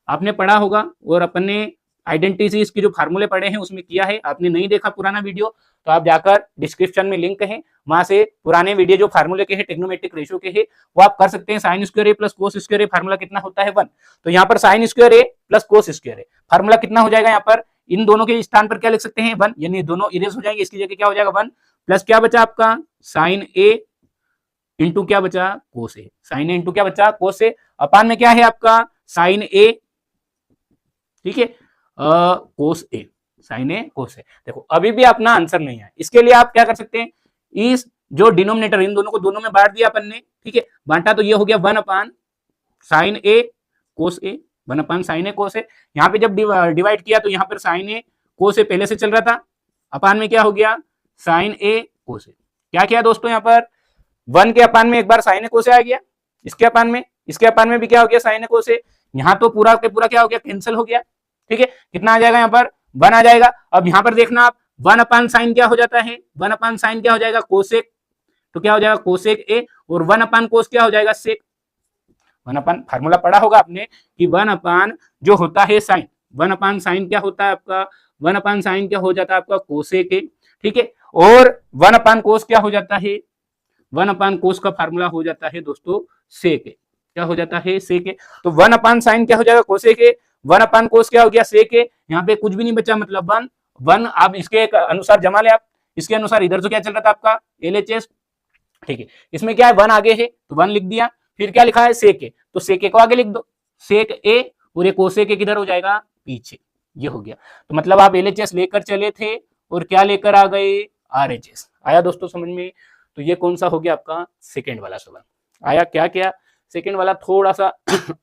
आपने पढ़ा होगा, और अपन ने आइडेंटिटी इसके जो फार्मूले पढ़े हैं उसमें किया है। आपने नहीं देखा पुराना वीडियो तो आप जाकर डिस्क्रिप्शन में लिंक है, वहां से पुराने वीडियो जो फार्मूले के हैं ट्रिग्नोमेट्रिक रेशियो के हैं वो आप कर सकते हैं। Sine square A plus cos square A formula कितना होता है, 1। तो यहाँ पर sign square A plus cos square A formula कितना हो जाएगा, यहाँ पर इन दोनों के स्थान पर क्या लिख सकते हैं, 1, यानी दोनों इरेज हो जाएंगे, इसकी जगह क्या हो जाएगा 1 प्लस क्या बचा आपका, साइन ए इंटू क्या बचा, कोस ए, साइन ए इंटू क्या बचा, कोस ए, अपान में क्या है आपका, साइन ए, ठीक है, कोस ए, साइन ए कोस ए। देखो अभी भी अपना आंसर नहीं है, इसके लिए आप क्या कर सकते हैं, इस जो डिनोमिनेटर इन दोनों को दोनों में बांट दिया अपन ने, ठीक है, बांटा तो ये हो गया 1 अपान sine A cos A, 1 upon sine A कोस ए। यहाँ पे जब डिवाइड किया तो यहाँ पर साइन ए कोस ए पहले से चल रहा था, अपान में क्या हो गया, साइन ए कोस ए। क्या किया दोस्तों, यहाँ पर 1 के अपान में एक बार साइन ए कोस ए आ गया, इसके अपान में भी क्या हो गया, साइन ए कोस ए। यहाँ तो पूरा के पूरा क्या हो गया, कैंसिल हो गया, ठीक है। कितना आ जाएगा, यहाँ पर 1 आ जाएगा। अब यहाँ पर देखना आप 1 अपान साइन क्या हो जाता है, 1 अपान साइन क्या हो जाएगा, कोसेक, तो क्या हो जाएगा कोसेक ए, और 1 अपान कोस क्या हो जाएगा, सेक। 1 अपान फार्मूला पढ़ा होगा आपने कि 1 अपान जो होता है साइन, 1 अपान साइन क्या होता है आपका, 1 अपान साइन क्या हो जाता है आपका, कोसेक ए, ठीक है। और 1 अपान कोस क्या हो जाता है, 1 अपान कोस का फार्मूला हो जाता है दोस्तों सेक ए, क्या हो जाता है, सेक ए। तो 1 अपान साइन क्या हो जाएगा, कोसेक ए, 1 अपान कोस क्या हो गया, सेक ए। यहाँ पे कुछ भी नहीं बचा, मतलब 1 आप इसके अनुसार जमा ले, आप इसके अनुसार इधर जो क्या चल रहा था आपका LHS, ठीक है। इसमें क्या है 1 आगे है तो 1 लिख दिया, फिर क्या लिखा है सेक ए, तो सेक ए को आगे लिख दो, सेक ए और ये कोसेक ए किधर हो जाएगा, पीछे। ये हो गया। तो मतलब आप एलएचएस लेकर चले थे और क्या लेकर आ गए, आरएचएस। आया दोस्तों समझ में। तो ये कौन सा हो गया आपका सेकेंड वाला सवाल। आया क्या क्या, सेकेंड वाला थोड़ा सा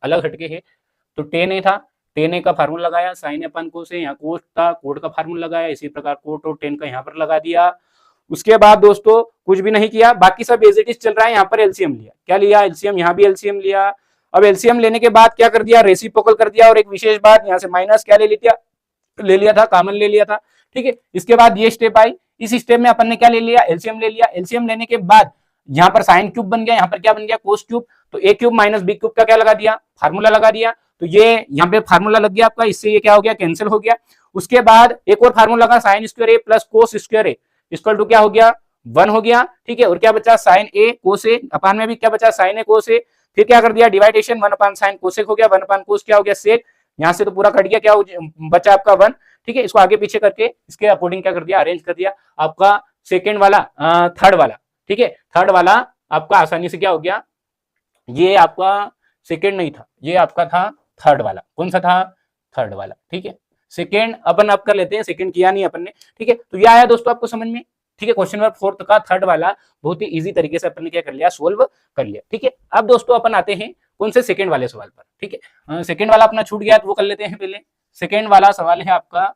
अलग हटके है। तो टेन ए था, टेन ए का फार्मूला लगाया, साइन अपन को से यहाँ कोट था, कोट का फार्मूला लगाया, इसी प्रकार कोट और टेन का यहाँ पर लगा दिया। उसके बाद दोस्तों कुछ भी नहीं किया, बाकी सब एज इट इज चल रहा है। यहाँ पर एलसीएम लिया, क्या लिया, एलसीएम, यहाँ भी एलसीएम लिया। अब एलसीएम लेने के बाद क्या कर दिया, रेसिप्रोकल कर दिया। और एक विशेष बात, यहाँ से माइनस क्या ले लिया था, कॉमन ले लिया था। ठीक है, इसके बाद ये स्टेप आई, इस स्टेप में अपन ने क्या ले लिया, एलसीएम ले लिया। एलसीएम लेने के बाद यहाँ पर साइन क्यूब बन गया, यहाँ पर क्या बन गया, कोस क्यूब। तो ए क्यूब माइनस बी क्यूब का क्या लगा दिया, फार्मूला लगा दिया। तो ये यहाँ पे फार्मूला लग गया आपका, इससे ये क्या हो गया, कैंसिल हो गया। उसके बाद एक और फार्मूला लगा, sine square A plus cos square A equal to क्या हो गया, 1 हो गया। ठीक है, और क्या बचा, साइन ए कोस ए, अपान में भी क्या बचा, साइन ए कोस ए। फिर क्या कर दिया, डिवाइडेशन 1 अपान साइन कोसेक हो गया, 1 अपान कोस क्या हो गया, सेक। यहाँ से तो पूरा कट गया, क्या बचा आपका 1। ठीक है, इसको आगे पीछे करके इसके अकॉर्डिंग क्या कर दिया, अरेंज कर दिया। आपका सेकेंड वाला, थर्ड वाला, ठीक है, थर्ड वाला आपका आसानी से क्या हो गया, ये आपका सेकेंड नहीं था, ये आपका था थर्ड वाला। कौन सा था, थर्ड वाला। ठीक है, सेकेंड अपन आप कर लेते हैं, सेकेंड किया नहीं अपन ने। ठीक है, तो ये आया दोस्तों आपको समझ में। ठीक है, क्वेश्चन नंबर 4 का थर्ड वाला बहुत ही इजी तरीके से अपन ने क्या कर लिया, सोल्व कर लिया। ठीक है, अब दोस्तों अपन आते हैं कौन से, सेकेंड वाले सवाल पर। ठीक है, सेकेंड वाला अपना छूट गया तो वो कर लेते हैं पहले। सेकेंड वाला सवाल है आपका,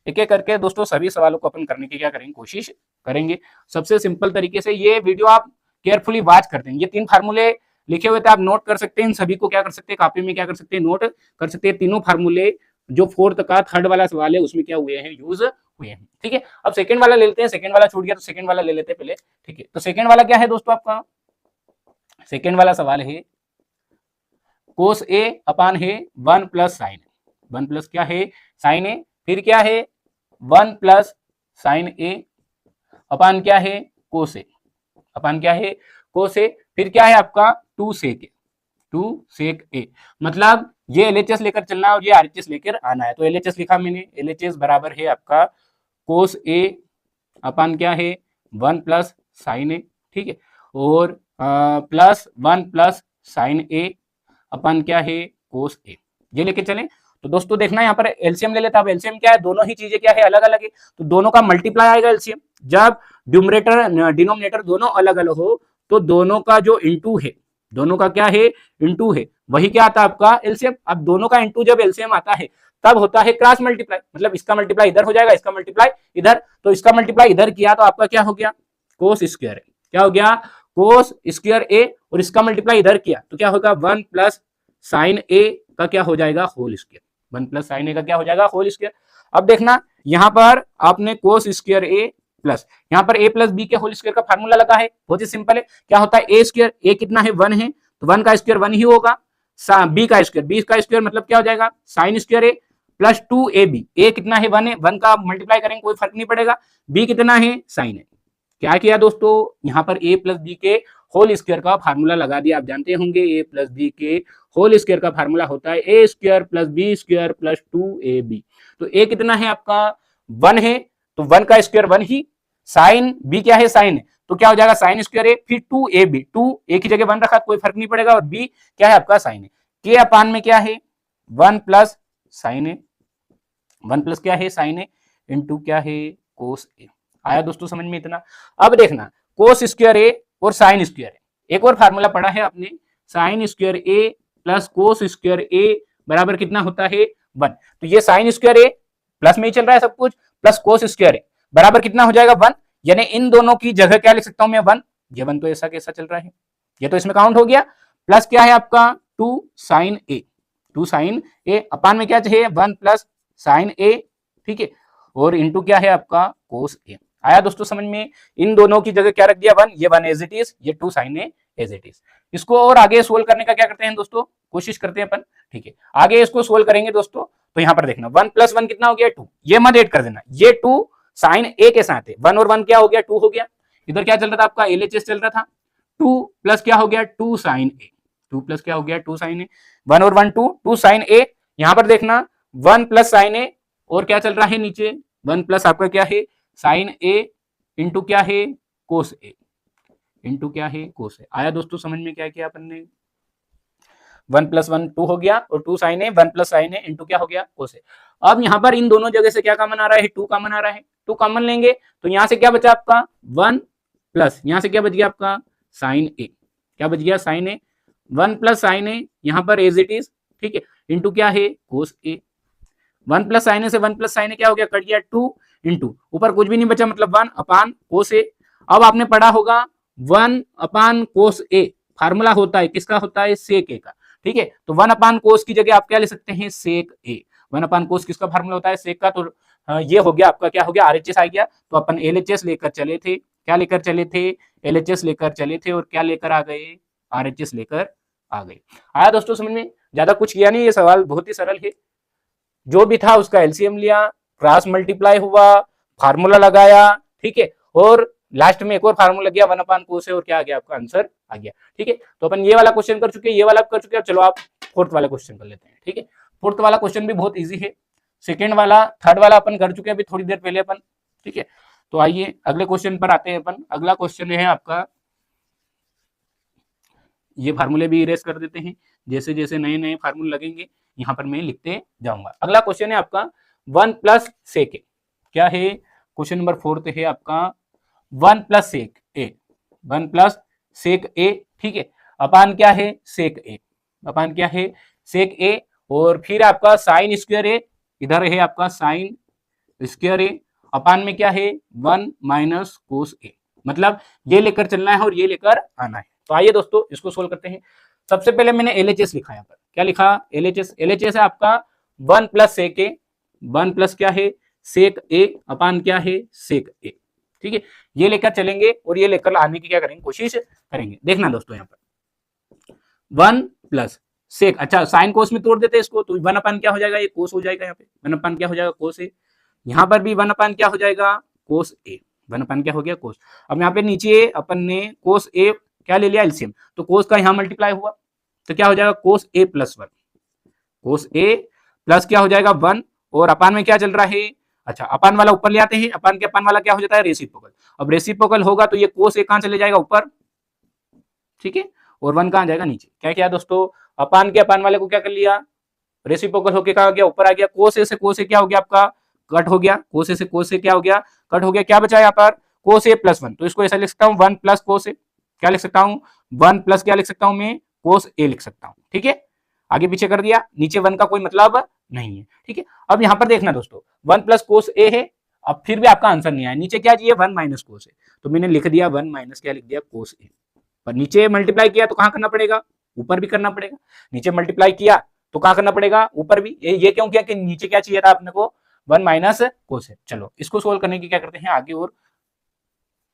एक एक करके दोस्तों सभी सवालों को अपन करने की क्या करेंगे, कोशिश करेंगे सबसे सिंपल तरीके से। ये वीडियो आप केयरफुली वॉच करते हैं, ये 3 फार्मूले लिखे हुए थे, आप नोट कर सकते हैं। इन सभी को क्या कर सकते हैं, कॉपी में क्या कर सकते हैं, नोट कर सकते हैं। तीनों फार्मूले जो 4th का थर्ड वाला सवाल है उसमें क्या हुए हैं, यूज हुए हैं। ठीक है, अब सेकंड वाला ले लेते हैं, सेकंड वाला छूट गया तो सेकंड वाला ले लेते हैं पहले। ठीक है, तो सेकंड वाला क्या है दोस्तों आपका, सेकंड वाला सवाल है कोस ए अपान है 1 प्लस साइन, 1 प्लस क्या है, साइन ए। फिर क्या है, 1 प्लस साइन ए अपान क्या है, कोस ए, अपान क्या है, कोस ए। फिर क्या है आपका 2 सेक ए, 2 सेक ए। मतलब ये एलएचएस लेकर चलना और ये आरएचएस लेकर आना है। तो एलएचएस लिखा मैंने, एलएचएस बराबर है आपका कोस ए अपान क्या है, 1 प्लस साइन ए। ठीक है, और प्लस 1 प्लस साइन ए अपन क्या है, कोस ए। ये लेके चलें। तो दोस्तों देखना यहाँ पर एलसीएम ले लेता, अब एलसीएम क्या है, दोनों ही चीजें क्या है, अलग अलग है, तो दोनों का मल्टीप्लाई आएगा एलसीएम। जब न्यूमरेटर डिनोमिनेटर दोनों अलग अलग हो तो दोनों का जो इंटू है, दोनों का क्या है, इंटू है, वही क्या आता है आपका एलसीएम। अब दोनों का इंटू जब एलसीएम आता है तब होता है क्रॉस मल्टीप्लाई, मतलब इसका मल्टीप्लाई इधर हो जाएगा, इसका मल्टीप्लाई इधर। तो इसका मल्टीप्लाई इधर किया तो आपका क्या हो गया, कोस स्क्वायर, क्या हो गया, कोस स्क्वायर ए। और इसका मल्टीप्लाई इधर किया तो क्या होगा, 1 प्लस साइन ए का क्या हो जाएगा, होल स्क्वायर, 1 प्लस साइन ए का क्या हो जाएगा, होल स्क्वायर। अब देखना यहाँ पर आपने कोस स्क्वायर ए प्लस यहाँ पर ए प्लस बी के होल स्क्वायर का फार्मूला लगा है, बहुत ही सिंपल है। क्या होता है, ए स्क्वायर, ए कितना है, 1 है, तो 1 का स्क्वायर 1 ही होगा। बी का स्क्वायर मतलब क्या हो जाएगा, sine square A plus 2 A B. A कितना है, 1 है, 1 का मल्टीप्लाई करेंगे कोई फर्क नहीं पड़ेगा। बी कितना है, साइन है। क्या किया दोस्तों, यहाँ पर ए प्लस बी के होल स्क्वायर का फार्मूला लगा दिया। आप जानते होंगे ए प्लस बी के होल स्क्वायर का फार्मूला होता है A square plus B square plus 2ab। तो ए कितना है आपका, 1 है, तो 1 का स्क्वायर 1 ही, साइन बी क्या है, साइन है, तो क्या हो जाएगा, साइन स्क्वायर ए, फिर 2ab, 2 ए की जगह 1 रखा कोई फर्क नहीं पड़ेगा, और बी क्या है आपका साइन है। के अपान में क्या है, 1 प्लस साइन है, 1 प्लस क्या है, साइन है, इंटू क्या है, कोस ए। आया दोस्तों समझ में इतना। अब देखना कोस स्क्वायर ए और साइन स्क्वायर ए, एक और फार्मूला पढ़ा है आपने, sign square A plus cos square ए बराबर कितना होता है, 1। तो ये साइन स्क्वायर ए प्लस में ही चल रहा है सब कुछ, प्लस कोस स्क्वायर ए बराबर कितना हो जाएगा, 1। यानी इन दोनों की जगह क्या लिख सकता हूं मैं, 1। ये 1 तो ऐसा कैसा चल रहा है, ये तो इसमें काउंट हो गया। प्लस क्या है आपका 2 साइन ए, 2 साइन ए अपान में क्या चाहिए, 1 प्लस साइन ए। ठीक है, और इंटू क्या है आपका कोस ए। आया दोस्तों समझ में, इन दोनों की जगह क्या रख दिया, 1, ये 1 एज इट इज, ये 2 sine A as it is. इसको और आगे सोल्व करने का क्या करते हैं दोस्तों, कोशिश करते हैं अपन। ठीक है, आगे इसको सोल्व करेंगे दोस्तों। तो यहाँ पर देखना 1 प्लस 1 कितना हो गया, 2। ये मत ऐड कर देना, ये 2 साइन ए के साथ है, 1 और 1 क्या हो गया, 2 हो गया। इधर क्या चल रहा था आपका, एलएचएस चल रहा था, 2 प्लस क्या हो गया, 2 साइन ए, 2 प्लस क्या हो गया, 2 साइन ए, 1 और 1 2, 2 साइन ए। यहाँ पर देखना 1 प्लस साइन ए, और क्या चल रहा है नीचे, 1 प्लस आपका क्या है, साइन ए इंटू क्या है, कोस ए, इंटू क्या है, कोस ए। आया दोस्तों समझ में क्या किया अपन ने। 1 + 1 2 हो गया और 2 sin a 1 + sin a into क्या हो गया cos a। अब यहाँ पर इन दोनों जगह से क्या कॉमन आ रहा है 2 कॉमन आ रहा है, 2 कॉमन लेंगे तो यहाँ से क्या बचा आपका 1 प्लस यहाँ से क्या बच गया आपका sin a, क्या बच गया sin a 1 + sin a यहाँ पर एज इट इज, ठीक है, इंटू क्या है cos a। 1 + sin a से 1 + sin a क्या हो गया कट गया 2 इंटू ऊपर कुछ भी नहीं बचा मतलब 1 अपान cos a। अब आपने पढ़ा होगा 1 अपान cos a फार्मूला होता है किसका होता है sec a का, ठीक है, तो 1 अपान cos की जगह आप क्या ले सकते हैं sec a। 1 अपान cos किसका फार्मूला होता है sec का, तो ये हो गया आपका क्या हो गया RHS आ गया, तो अपन LHS लेकर चले थे, क्या लेकर चले थे LHS लेकर चले थे और क्या लेकर आ गए RHS लेकर आ गए। आया दोस्तों समझ में, ज्यादा कुछ किया नहीं, ये सवाल बहुत ही सरल है, जो भी था उसका एलसीएम लिया, क्रॉस मल्टीप्लाई हुआ, फार्मूला लगाया, ठीक है, और लास्ट में एक और फार्मूला गया 1 अपान cos और क्या आ गया आपका आंसर आ गया, ठीक है। तो अपन ये वाला क्वेश्चन कर चुके हैं, ये वाला कर चुके हैं, चलो आप फोर्थ वाला क्वेश्चन कर लेते हैं, ठीक है। फोर्थ वाला क्वेश्चन भी बहुत इजी है, सेकेंड वाला थर्ड वाला अपन कर चुके हैं अभी थोड़ी देर पहले अपन, ठीक है। तो आइए अगले क्वेश्चन पर आते हैं अपन। अगला क्वेश्चन है आपका, ये फार्मूले भी इरेज कर देते हैं, जैसे जैसे नए नए फार्मूले लगेंगे यहाँ पर मैं लिखते जाऊंगा। अगला क्वेश्चन है आपका 1 + sec a, क्या है क्वेश्चन नंबर 4 है आपका 1 + sec a, 1 + sec a, ठीक है, अपान क्या है sec a, अपान क्या है sec a, और फिर आपका sin स्क्वायर a, इधर है आपका sin स्क्वायर a, अपान में क्या है 1 - cos a, मतलब ये लेकर चलना है और ये लेकर आना है। तो आइए दोस्तों इसको सोल्व करते हैं। सबसे पहले मैंने LHS लिखा यहाँ पर, क्या लिखा LHS है आपका 1 + sec a, 1 प्लस क्या है sec a अपान क्या है sec a, ठीक है, ये लेकर चलेंगे और ये लेकर आने की क्या करेंगे कोशिश करेंगे। देखना दोस्तों यहाँ पर 1 + sec, अच्छा साइन कोस में तोड़ देते हैं इसको, तो 1 अपान क्या हो जाएगा ये कोस हो जाएगा, यहाँ पे 1 अपान क्या हो जाएगा कोस a, यहाँ पर भी 1 अपान क्या हो जाएगा कोस a, 1 अपान क्या हो गया कोस। अब यहाँ पे नीचे अपन ने कोस a क्या ले लिया एलसीएम, तो कोस का यहाँ मल्टीप्लाई हुआ तो क्या हो जाएगा कोस a + 1, कोस a प्लस क्या हो जाएगा 1, और अपान में क्या चल रहा है, अच्छा अपान वाला ऊपर ले आते हैं, अपान के अपान वाला क्या हो जाता है रेसिप्रोकल, अब रेसिप्रोकल होगा तो ये कोस a कहां चले जाएगा ऊपर, ठीक है, और 1 कहां जाएगा नीचे। क्या किया दोस्तों अपान के अपान वाले को क्या कर लिया रेसिप्रोकल होके कहा गया ऊपर आ गया, कोस a से कोस a क्या हो गया आपका कट हो गया, कोस a से कोस a क्या हो गया कट हो गया, क्या बचा यहाँ पर कोस a + 1, तो इसको ऐसा लिख सकता हूँ 1 + कोस a, क्या लिख सकता हूँ 1 प्लस क्या लिख सकता हूँ मैं कोस a लिख सकता हूँ, ठीक है, आगे पीछे कर दिया, नीचे 1 का कोई मतलब नहीं है, ठीक है। अब यहाँ पर देखना दोस्तों 1 + कोस a है, अब फिर भी आपका आंसर नहीं आया, नीचे क्या चाहिए 1 - कोस a, तो मैंने लिख दिया 1 - क्या लिख दिया कोस a, पर नीचे मल्टीप्लाई किया तो कहाँ करना पड़ेगा ऊपर भी करना पड़ेगा, नीचे मल्टीप्लाई किया तो कहाँ करना पड़ेगा ऊपर भी, ये क्यों किया कि नीचे क्या चाहिए था आपने को 1 - कोस a। चलो इसको सोल्व करने की क्या करते हैं आगे और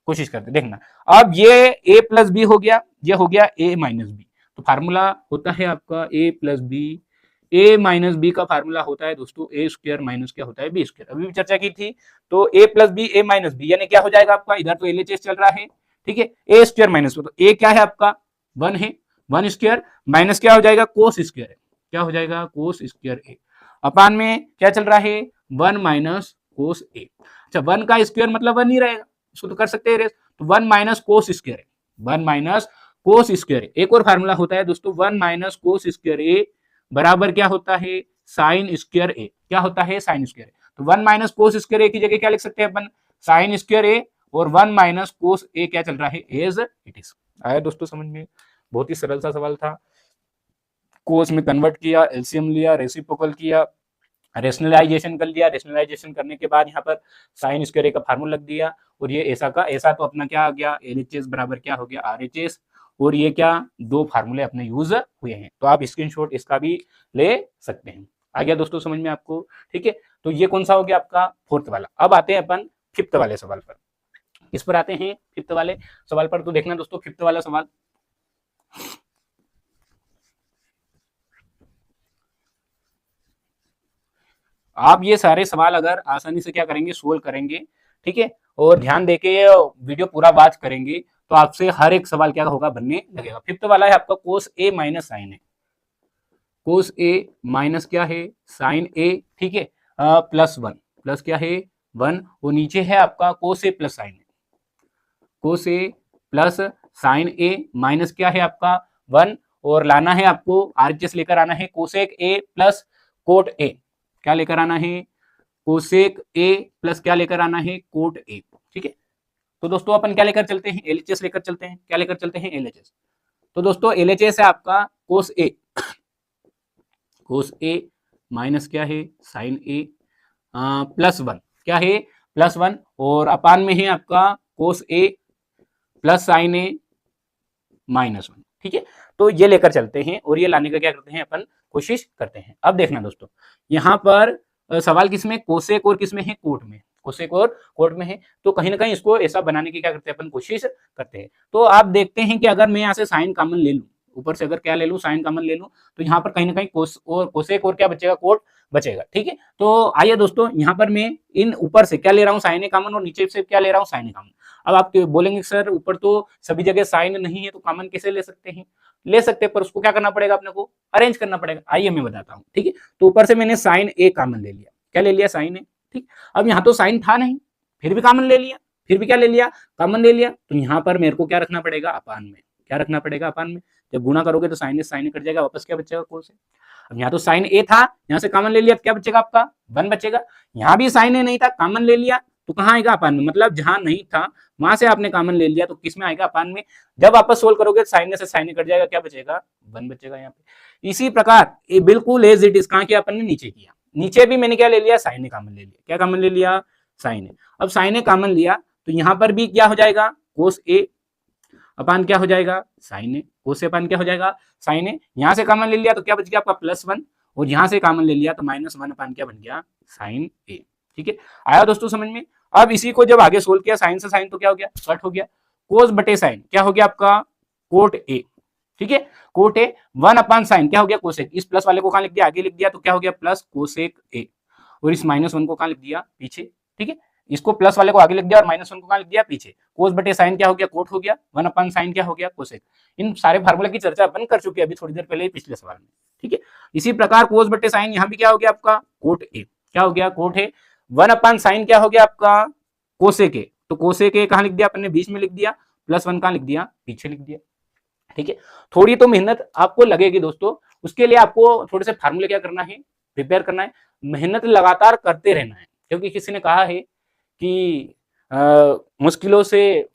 कोशिश करते हैं, देखना अब ये a + b हो गया, ये हो गया a - b, तो फार्मूला होता है आपका a + b, a - b का फार्मूला होता है दोस्तों a² माइनस क्या होता है b², अभी भी चर्चा की थी, तो a + b a - b यानी क्या हो जाएगा आपका, इधर तो LHS चल रहा है, ठीक है, a² माइनस, तो a क्या है आपका 1 है, 1² माइनस क्या हो जाएगा कोस स्क्वायर है, क्या हो जाएगा कोस स्क्वायर a, अपान में क्या चल रहा है 1 - कोस a, अच्छा 1 का स्क्वायर मतलब 1 ही रहेगा, इसको तो कर सकते हैं रेस, तो 1 - कोस स्क्वायर है, 1 - कोस स्क्वायर। एक और फार्मूला होता है दोस्तों 1 - कोस स्क्वायर ए बराबर क्या होता है साइन स्क्वायर ए, क्या होता है साइन स्क्वायर ए, तो 1 - कोस स्क्वायर ए की जगह क्या लिख सकते हैं अपन साइन स्क्वायर ए, और 1 - कोस ए क्या चल रहा है एज इट इज। आया दोस्तों समझ में, बहुत ही सरल सा सवाल था, कोस में कन्वर्ट किया, एलसीएम लिया, रेसिप्रोकल किया, रेशनलाइजेशन कर लिया, रेशनलाइजेशन करने के बाद यहाँ पर साइन स्क्वायर का फार्मूला लग दिया, और ये ऐसा का ऐसा तो अपना क्या आ गया LHS बराबर क्या हो गया RHS, और ये क्या दो फार्मूले अपने यूज हुए हैं, तो आप स्क्रीनशॉट इसका भी ले सकते हैं। आ गया दोस्तों समझ में आपको, ठीक है, तो ये कौन सा हो गया आपका फोर्थ वाला। अब आते हैं अपन फिफ्थ वाले सवाल पर, इस पर आते हैं फिफ्थ वाले सवाल पर, तो देखना दोस्तों फिफ्थ वाला सवाल, आप ये सारे सवाल अगर आसानी से क्या करेंगे सोल्व करेंगे, ठीक है, और ध्यान देके वीडियो पूरा वॉच करेंगे तो आपसे हर एक सवाल क्या होगा बनने लगेगा। फिफ्थ वाला है आपका cos a minus sine A, cos a minus क्या है साइन ए, ठीक है, +1 प्लस क्या है 1, और नीचे है आपका cos a plus sign A, cos a plus sign A minus क्या है आपका 1, और लाना है आपको आरएचएस लेकर आना है cosec A plus cot A. क्या लेकर आना है? कोसेक ए प्लस क्या लेकर आना है? Coat A. ठीक है, तो दोस्तों अपन क्या लेकर चलते हैं? एलएचएस लेकर चलते हैं। क्या लेकर चलते हैं? एलएचएस। तो दोस्तों एलएचएस है आपका कोस ए, कोस ए माइनस क्या है? Sign A plus one. क्या है? Plus one. और अपान में है आपका कोस A plus sign A minus one. ठीक है, तो ये लेकर चलते हैं और ये लाने का क्या करते हैं अपन? कोशिश करते हैं। अब देखना दोस्तों, यहाँ पर सवाल किसमें? कोसेक और किसमें है? कोट में। कोसेक और कोट में है, तो कहीं ना कहीं इसको ऐसा बनाने की क्या करते हैं अपन? कोशिश करते हैं। तो आप देखते हैं कि अगर मैं यहाँ से साइन कॉमन ले लूं, ऊपर से अगर क्या ले लूं? साइन कॉमन ले लूं, तो यहाँ पर कहीं ना कहीं कोस और कोसेक और क्या बचेगा? कोट बचेगा। ठीक है, तो आइए दोस्तों, यहाँ पर मैं इन ऊपर से क्या ले रहा हूँ? साइन ए कॉमन, और नीचे से क्या ले रहा हूँ? साइन ए कॉमन। अब आप बोलेंगे सर ऊपर तो सभी जगह साइन नहीं है, तो कॉमन कैसे ले सकते हैं? ले सकते हैं, पर उसको क्या करना पड़ेगा? अपने को अरेंज करना पड़ेगा। आइए मैं बताता हूँ। ठीक है, तो ऊपर से मैंने साइन ए कॉमन ले लिया। क्या ले लिया? Sign A. ठीक, अब यहाँ तो साइन था नहीं, फिर भी कॉमन ले लिया, फिर भी क्या ले लिया? कॉमन ले लिया। तो यहाँ पर मेरे को क्या रखना पड़ेगा? अपान में। क्या रखना पड़ेगा? अपान में। जब गुणा करोगे तो साइन ए कट जाएगा, वापस क्या बचेगा? कोस ए। अब यहाँ तो साइन ए था, यहाँ से कॉमन ले लिया, क्या बचेगा आपका? 1 बचेगा। यहाँ भी साइन ए नहीं था, कॉमन ले लिया, तो कहाँ आएगा? अपान में। मतलब जहां नहीं था वहां से आपने कॉमन ले लिया, तो किस में आएगा? अपान में। जब वापस सोल्व करोगे साइन ए से साइन ए कट जाएगा, क्या बचेगा? 1 बचेगा यहाँ पे। इसी प्रकार ये बिल्कुल एज इट इज कहाँ किया अपन ने? नीचे किया। नीचे भी मैंने क्या ले लिया? साइन ए कॉमन ले लिया। क्या कॉमन ले लिया? साइन ए। अब साइन ए कॉमन लिया, तो यहाँ पर भी क्या हो जाएगा? कोस ए अपान क्या हो जाएगा? Sign A. कोस ए अपान क्या हो जाएगा? साइन ए। यहाँ से कॉमन ले लिया तो क्या बच गया आपका? +1, और यहाँ से कॉमन ले लिया तो -1 अपान क्या बन गया? Sign A. ठीक है, आया दोस्तों समझ में? अब इसी को जब आगे सोल्व किया, साइन से साइन तो क्या हो गया? कट हो गया। कोस बटे साइन क्या हो गया आपका? Coat A. ठीक है, कोट ए 1 अपान साइन क्या हो गया? कोसेक। इस प्लस वाले को कहां लिख दिया? आगे लिख दिया, तो क्या हो गया? प्लस कोसेक ए। और इस -1 को कहां लिख दिया? पीछे। ठीक है, इसको प्लस वाले को आगे लिख दिया और -1 को कहां लिख दिया? पीछे। कोस बटे साइन क्या हो गया? कोट हो गया। 1 अपान साइन क्या हो गया? कोसेक। इन सारे फार्मूला की चर्चा अपन कर चुके हैं अभी थोड़ी देर पहले पिछले सवाल में। ठीक है, इसी प्रकार कोस बटे साइन यहाँ भी क्या हो गया आपका? Cot A. क्या हो गया? कोट है। 1 अपान साइन क्या हो गया आपका? कोसेक ए। तो कोसेक ए कहां लिख दिया अपन ने? बीच में लिख दिया। +1 कहां लिख दिया? पीछे लिख दिया। ठीक है, थोड़ी तो मेहनत आपको लगेगी दोस्तों, उसके लिए आपको थोड़े से फार्मूले क्या करना है? प्रिपेयर करना है। मेहनत लगातार करते रहना है, क्योंकि किसी ने कहा है कि मुश्किलों से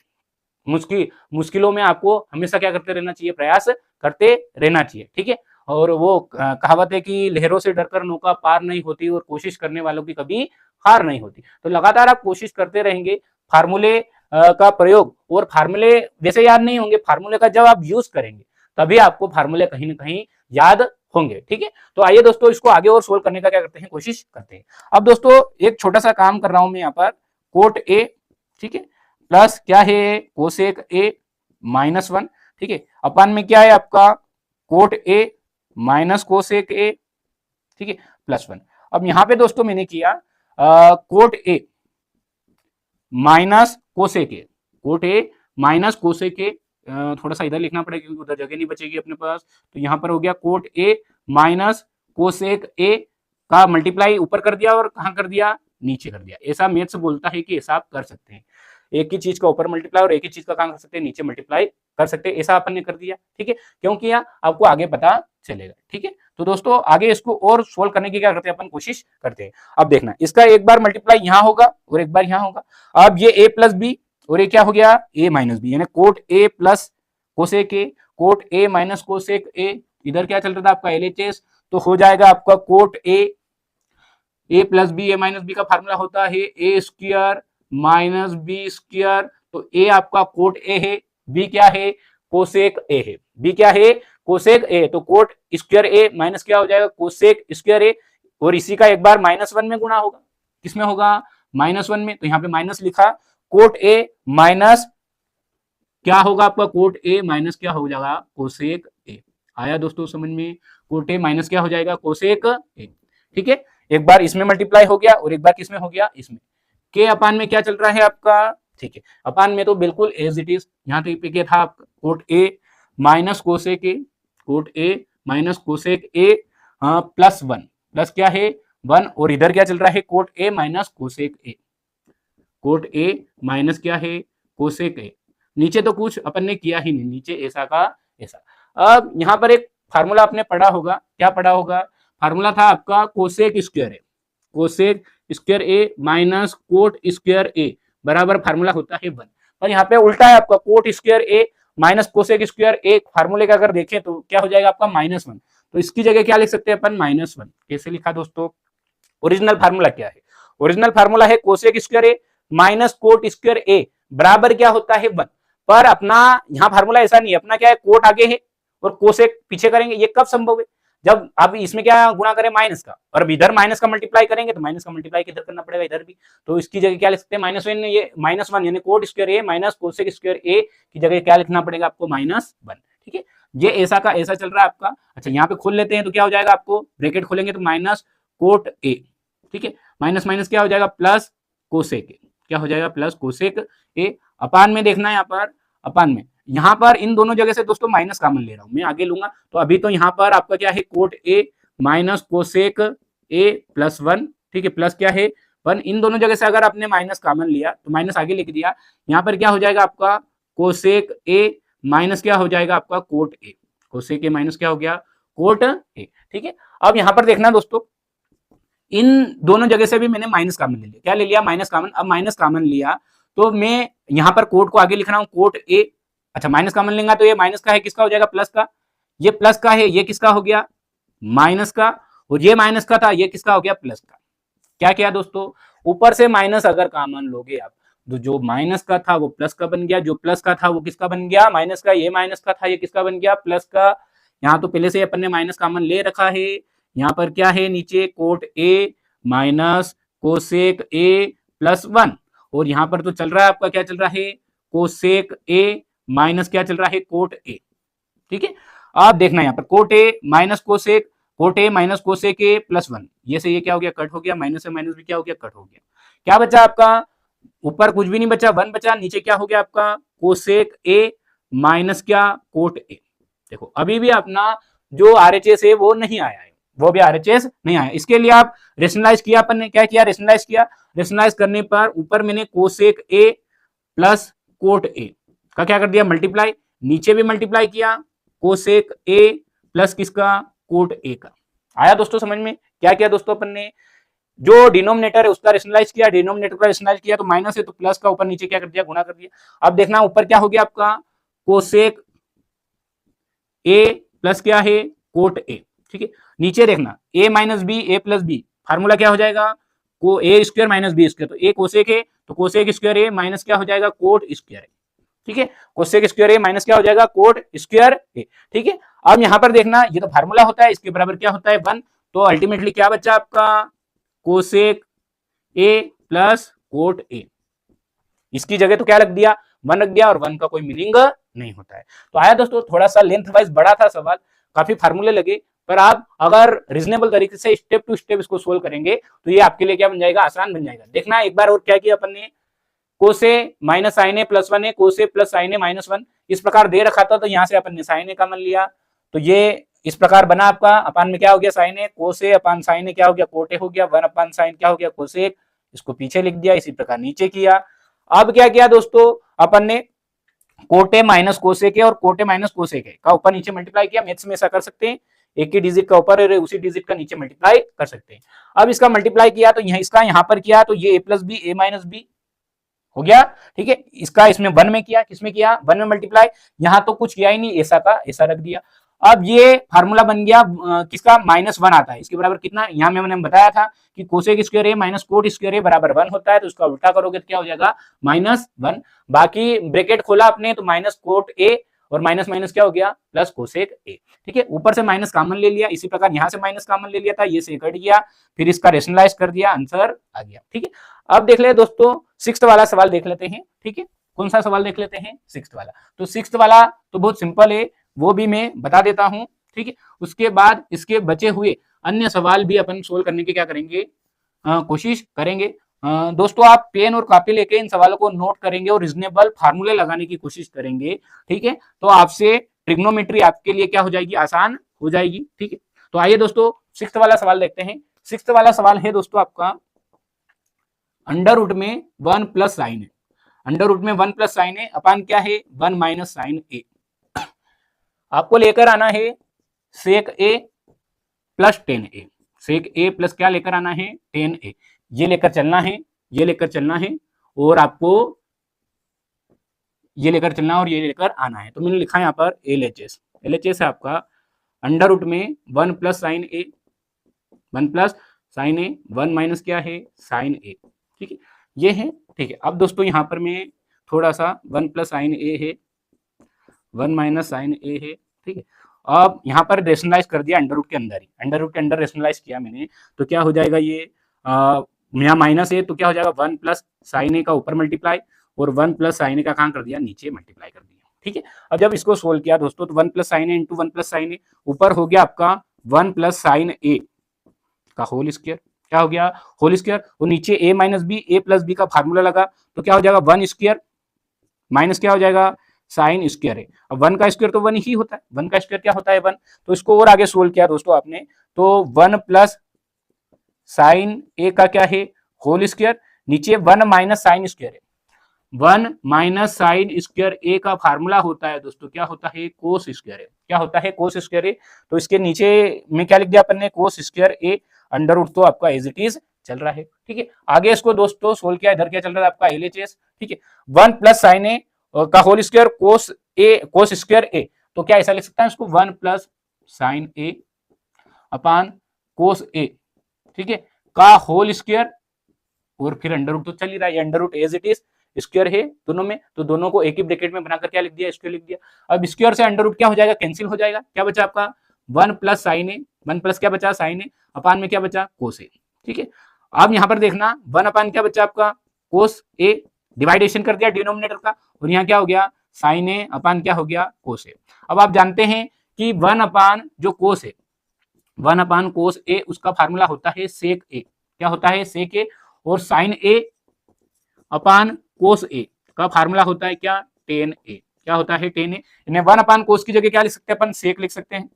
मुश्किलों में आपको हमेशा क्या करते रहना चाहिए? प्रयास करते रहना चाहिए। ठीक है, और वो कहावत है कि लहरों से डरकर नौका पार नहीं होती और कोशिश करने वालों की कभी हार नहीं होती। तो लगातार आप कोशिश करते रहेंगे, फार्मूले का प्रयोग, और फार्मूले वैसे याद नहीं होंगे, फार्मूले का जब आप यूज करेंगे तभी आपको फार्मूले कहीं ना कहीं याद होंगे। ठीक है, तो आइए दोस्तों इसको आगे और सोल्व करने का क्या करते हैं? कोशिश करते हैं। अब दोस्तों एक छोटा सा काम कर रहा हूं मैं यहाँ पर, कोट ए। ठीक है, प्लस क्या है? कोसेक ए -1। ठीक है, अपान में क्या है आपका? कोट ए माइनस कोसेक ए। ठीक है, +1। अब यहां पे दोस्तों मैंने किया cot A minus cosec A. Cot A minus cosec ए, थोड़ा सा इधर लिखना पड़ेगा क्योंकि उधर जगह नहीं बचेगी अपने पास। तो यहाँ पर हो गया cot A minus cosec A का मल्टीप्लाई ऊपर कर दिया और कहाँ कर दिया? नीचे कर दिया। ऐसा मैथ्स बोलता है कि ऐसा आप कर सकते हैं, एक ही चीज का ऊपर मल्टीप्लाई और एक ही चीज का काम कर सकते हैं, नीचे मल्टीप्लाई कर सकते हैं। ऐसा अपन ने कर दिया। ठीक है, क्यों किया आपको आगे पता चलेगा। ठीक है, तो दोस्तों आगे इसको और सोल्व करने की क्या करते हैं अपन? कोशिश करते हैं। अब देखना, इसका एक बार मल्टीप्लाई यहाँ होगा और एक बार यहाँ होगा। अब ये a प्लस बी और ये क्या हो गया? a माइनस बी, यानी cot a plus cosec A, cot a minus cosec A. इधर क्या चल रहा था आपका? LHS, तो हो जाएगा आपका cot a plus B, a minus B का फार्मूला होता है a square minus B square. तो a आपका कोट a है, b क्या है? कोसेक a है। b क्या है? Cosec a। तो कोट स्क्वायर a माइनस क्या हो जाएगा? कोसेक स्क्वायर a, और इसी का एक बार -1 में गुणा होगा। किसमें होगा? -1 में। तो यहाँ पे माइनस लिखा, कोट a माइनस क्या होगा आपका? कोट a माइनस क्या हो जाएगा? Cosec a। आया दोस्तों समझ में? कोट a माइनस क्या हो जाएगा? Cosec a। ठीक है, एक बार इसमें मल्टीप्लाई हो गया और एक बार किसमें हो गया? इसमें। के अपान में क्या चल रहा है आपका? ठीक है, अपान में तो बिल्कुल एज इट इज। यहाँ पे क्या था आपका? Cot a minus cosec a, cot a minus cosec a +1, plus क्या है? 1, और इधर क्या चल रहा है? Cot a minus cosec a, cot a minus क्या है? Cosec a। नीचे तो कुछ अपन ने किया ही नहीं, नीचे ऐसा का ऐसा। अब यहाँ पर एक फार्मूला आपने पढ़ा होगा, क्या पढ़ा होगा, फार्मूला था आपका कोसेक स्क्वायर ए, कोसेक स्क्वायर ए माइनस कोट स्क्वायर ए बराबर फार्मूला होता है 1। पर यहाँ पे उल्टा है आपका, कोट स्क्वायर ए माइनस कोसेक स्क्वायर ए फार्मूले का अगर देखें तो क्या हो जाएगा आपका -1। तो इसकी जगह क्या लिख सकते हैं अपन, -1। कैसे लिखा दोस्तों, ओरिजिनल फार्मूला क्या है, ओरिजिनल फार्मूला है कोसेक स्क्वायर ए माइनस कोट स्क्वायर ए बराबर क्या होता है 1। पर अपना यहाँ फार्मूला ऐसा नहीं है, अपना क्या है, कोट आगे है और कोसेक पीछे करेंगे। ये कब संभव है, जब अब इसमें क्या गुणा करें माइनस का, और अब इधर माइनस का मल्टीप्लाई करेंगे तो माइनस का मल्टीप्लाई इधर करना पड़ेगा इधर भी। तो इसकी जगह क्या लिख सकते हैं, -1, ये -1 यानी कोट स्क्वायर ए माइनस कोसेक स्क्वायर ए की जगह क्या लिखना पड़ेगा आपको, -1। ठीक है, ये ऐसा का ऐसा चल रहा है आपका। अच्छा यहाँ पे खोल लेते हैं तो क्या हो जाएगा, आपको ब्रैकेट खोलेंगे तो माइनस कोट ए, ठीक है, माइनस माइनस क्या हो जाएगा, प्लस कोसेक ए, क्या हो जाएगा, प्लस कोसेक ए। अपान में देखना है, यहाँ पर अपान में, यहाँ पर इन दोनों जगह से दोस्तों माइनस कॉमन ले रहा हूं मैं, आगे लूंगा। तो अभी तो यहाँ पर आपका क्या है, cot A minus cosec A plus 1, ठीक है, प्लस क्या है 1। इन दोनों जगह से अगर आपने माइनस कॉमन लिया तो माइनस आगे लिख दिया, यहाँ पर क्या हो जाएगा आपका कोसेक ए माइनस क्या हो जाएगा आपका cot A, cosec A minus क्या हो गया, कोट ए। ठीक है, अब यहाँ पर देखना दोस्तों, इन दोनों जगह से भी मैंने माइनस कॉमन ले लिया, क्या ले लिया, माइनस कॉमन। अब माइनस कॉमन लिया तो मैं यहाँ पर कोट को आगे लिख रहा हूँ, कोट ए। अच्छा माइनस कॉमन लेंगे तो ये माइनस का है, किसका हो जाएगा, प्लस का, ये प्लस का है, ये किसका हो गया, माइनस का, और ये माइनस का था, ये किसका हो गया, प्लस का। क्या किया दोस्तों, ऊपर से माइनस अगर कॉमन लोगे आप तो जो माइनस का था वो प्लस का बन गया, जो प्लस का था वो किसका बन गया, माइनस का। ये माइनस का था, ये किसका बन गया, प्लस का। यहाँ तो पहले से अपन ने माइनस कॉमन ले रखा है। यहाँ पर क्या है, नीचे cot A minus cosec A plus 1, और यहाँ पर तो चल रहा है आपका, क्या चल रहा है, कोसेक ए माइनस क्या चल रहा है, कोट ए। ठीक है, आप देखना यहाँ पर cot A minus cosec, cot A minus cosec A plus 1, ये से ये क्या हो गया, कट हो गया, माइनस से माइनस भी क्या हो गया, कट हो गया। क्या बचा आपका, ऊपर कुछ भी नहीं बचा, 1 बचा, नीचे क्या हो गया आपका, कोसेक ए माइनस क्या, कोट ए। देखो अभी भी अपना जो आरएचएस है वो नहीं आया है, वो भी आरएचएस नहीं आया। इसके लिए आप रेशनलाइज किया, अपन ने क्या किया, रेशनलाइज किया। रेशनलाइज करने पर ऊपर मैंने cosec A plus cot A का क्या कर दिया, मल्टीप्लाई, नीचे भी मल्टीप्लाई किया, कोसेक ए प्लस किसका, कोट ए का। आया दोस्तों समझ में, क्या किया दोस्तों अपन ने, जो डिनोमिनेटर है उसका रेशनलाइज किया, डिनोमिनेटर का रेशनलाइज किया तो माइनस है तो प्लस का ऊपर नीचे क्या कर दिया, गुणा कर दिया। अब देखना ऊपर क्या हो गया आपका, कोसेक ए प्लस क्या है, कोट ए। ठीक है, नीचे देखना ए माइनस बी, ए प्लस बी, फार्मूला क्या हो जाएगा, को ए स्क्वायर माइनस बी स्क्वायर। तो ए कोसेक है तो कोसेक स्क्वायर ए माइनस क्या हो जाएगा, कोट स्क्वायर ए। ठीक है, कोसेक स्क्वायर ए माइनस क्या हो जाएगा, कोट स्क्वायर ए। ठीक है, अब यहां पर देखना, ये तो फार्मूला होता है, इसके बराबर क्या होता है 1। तो अल्टीमेटली क्या बचा आपका, cosec A plus cot A. इसकी जगह तो क्या रख दिया, 1 रख दिया, और 1 का कोई मीनिंग नहीं होता है। तो आया दोस्तों, थोड़ा सा लेंथ वाइज बड़ा था सवाल, काफी फार्मूले लगे, पर आप अगर रीजनेबल तरीके से स्टेप टू स्टेप इसको सोल्व करेंगे तो ये आपके लिए क्या बन जाएगा, आसान बन जाएगा। देखना एक बार और क्या किया अपन ने, कोसे माइनस साइन ए प्लस 1 है, कोसे प्लस साइन ए माइनस 1, इस प्रकार दे रखा था तो यहाँ से अपन ने साइन ए का मान लिया, तो ये इस प्रकार बना आपका। अपान में क्या हो गया, साइन ए, कोसे अपान साइन ए क्या हो गया, कोटे हो गया, 1 अपान साइन क्या हो गया, कोसेक, इसको पीछे लिख दिया, इसी प्रकार नीचे किया। अब क्या किया दोस्तों, अपन ने कोटे माइनस कोसेक और कोटे माइनस कोसेक का ऊपर नीचे मल्टीप्लाई किया। मैथ्स में ऐसा कर सकते हैं, एक ही डिजिट का ऊपर और उसी डिजिट का नीचे मल्टीप्लाई कर सकते हैं। अब इसका मल्टीप्लाई किया तो यहाँ इसका यहाँ पर किया तो ये ए plus B, A minus B हो गया। ठीक है, इसका इसमें 1 में किया, किसमें किया, 1 में मल्टीप्लाई, यहाँ तो कुछ किया ही नहीं, ऐसा का ऐसा रख दिया। अब ये फार्मूला बन गया किसका, -1 आता है, इसके बराबर कितना, यहाँ में मैंने बताया था कि कोसेक स्क्वायर ए माइनस कोट स्क्वायर ए बराबर 1 होता है, तो उसका उल्टा करोगे तो क्या हो जाएगा, -1। बाकी ब्रैकेट खोला आपने तो माइनस कोट ए और माइनस माइनस क्या हो गया, प्लस कोसेक ए। ठीक है, ऊपर से माइनस कॉमन ले लिया, इसी प्रकार यहाँ से माइनस कॉमन ले लिया था, ये से कट गया, फिर इसका रेशनलाइज कर दिया, आंसर आ गया। ठीक है, अब देख ले दोस्तों 6th वाला सवाल देख लेते हैं। ठीक है, कौन सा सवाल देख लेते हैं, 6th वाला। तो 6th वाला तो बहुत सिंपल है, वो भी मैं बता देता हूं। ठीक है, उसके बाद इसके बचे हुए अन्य सवाल भी अपन सोल्व करने की क्या करेंगे, कोशिश करेंगे। दोस्तों आप पेन और कॉपी लेके इन सवालों को नोट करेंगे और रीजनेबल फार्मूले लगाने की कोशिश करेंगे। ठीक है, तो आपसे ट्रिग्नोमेट्री आपके लिए क्या हो जाएगी, आसान हो जाएगी। ठीक है, तो आइए दोस्तों 6th वाला सवाल देखते हैं। 6th वाला सवाल है दोस्तों आपका, अंडर रूट में 1 प्लस साइन है, अंडर रूट में 1 प्लस साइन है, अपान क्या है, 1 माइनस साइन ए। आपको लेकर आना है सेक ए प्लस 10a, सेक ए प्लस क्या लेकर आना है 10a, ये लेकर चलना है, ये लेकर चलना है और आपको ये लेकर चलना और ये लेकर आना है। तो मैंने लिखा है यहाँ पर LHS, LHS है आपका अंडर रूट में 1 प्लस साइन ए, 1 प्लस साइन ए, 1 माइनस क्या है साइन ए, ठीक है ये है, ठीक है। अब दोस्तों यहाँ पर मैं थोड़ा सा 1 प्लस साइन ए है, 1 माइनस साइन ए है, ठीक है। अब यहाँ पर रेशनलाइज कर दिया अंडर रूट के अंदर ही, अंडर रूट के अंदर रेशनलाइज किया मैंने, तो क्या हो जाएगा ये यहाँ माइनस है तो क्या हो जाएगा 1 प्लस साइन ए का ऊपर मल्टीप्लाई और 1 प्लस साइन ए का कहाँ कर दिया नीचे मल्टीप्लाई कर दिया, ठीक है। अब जब इसको सोल्व किया दोस्तों तो 1 प्लस साइन ए इंटू 1 प्लस साइन ए, ऊपर हो गया आपका 1 प्लस साइन ए का होल स्क्वायर, क्या हो गया होल स्क्वायर, और नीचे ए माइनस बी, ए प्लस बी का फार्मूला लगा तो क्या हो जाएगा 1 स्क्वायर माइनस क्या हो जाएगा साइन स्क्वायर है। अब 1 का स्क्वायर तो 1 ही होता है, 1 का स्क्वायर क्या होता है 1, तो इसको और आगे सोल्व किया दोस्तों आपने, तो 1 प्लस साइन ए का क्या है होल स्क्वायर, नीचे 1 माइनस साइन स्क्वायर है, 1 माइनस साइन स्क्वायर ए का फार्मूला होता है दोस्तों क्या होता है कोस स्क्वायर है, क्या होता है कोस स्क्वायर ए। तो इसके नीचे में क्या लिख दिया अपन ने कोस स्क्वायर ए अंडर रूट, तो आपका एज इट इज चल रहा है, ठीक है। आगे इसको दोस्तों सोल्व किया, इधर क्या चल रहा है आपका LHS, ठीक है। 1 प्लस साइन ए का होल स्क्वायर कोस ए, कोस स्क्वायर ए, तो क्या ऐसा लिख सकता है इसको 1 प्लस साइन ए अपान कोस ए, ठीक है, का होल स्क्वायर और फिर अंडर रूट तो चल ही रहा है, under root as it is square है दोनों में, तो दोनों को एक ही ब्रैकेट में बनाकर क्या लिख दिया स्क्वायर लिख दिया। अब स्क्वायर से अंडर रूट क्या हो जाएगा कैंसिल हो जाएगा, क्या बचा आपका 1 प्लस साइन ए, 1 प्लस क्या बचा साइन ए अपान में क्या बचा कोस ए, ठीक है। अब यहाँ पर देखना 1 अपान क्या बचा आपका कोस ए, डिवाइडेशन कर दिया डिनोमिनेटर का, और यहाँ क्या हो गया साइन ए अपान क्या हो गया कोस ए। अब आप जानते हैं कि 1 अपान जो कोस है 1 अपान कोस ए उसका फार्मूला होता है सेक ए, क्या होता है सेक ए, और साइन ए अपान कोस ए का फार्मूला होता है क्या टेन ए, क्या होता है टेन ए। इन्हें 1 अपान कोस की जगह क्या लिख सकते हैं अपन सेक लिख सकते हैं,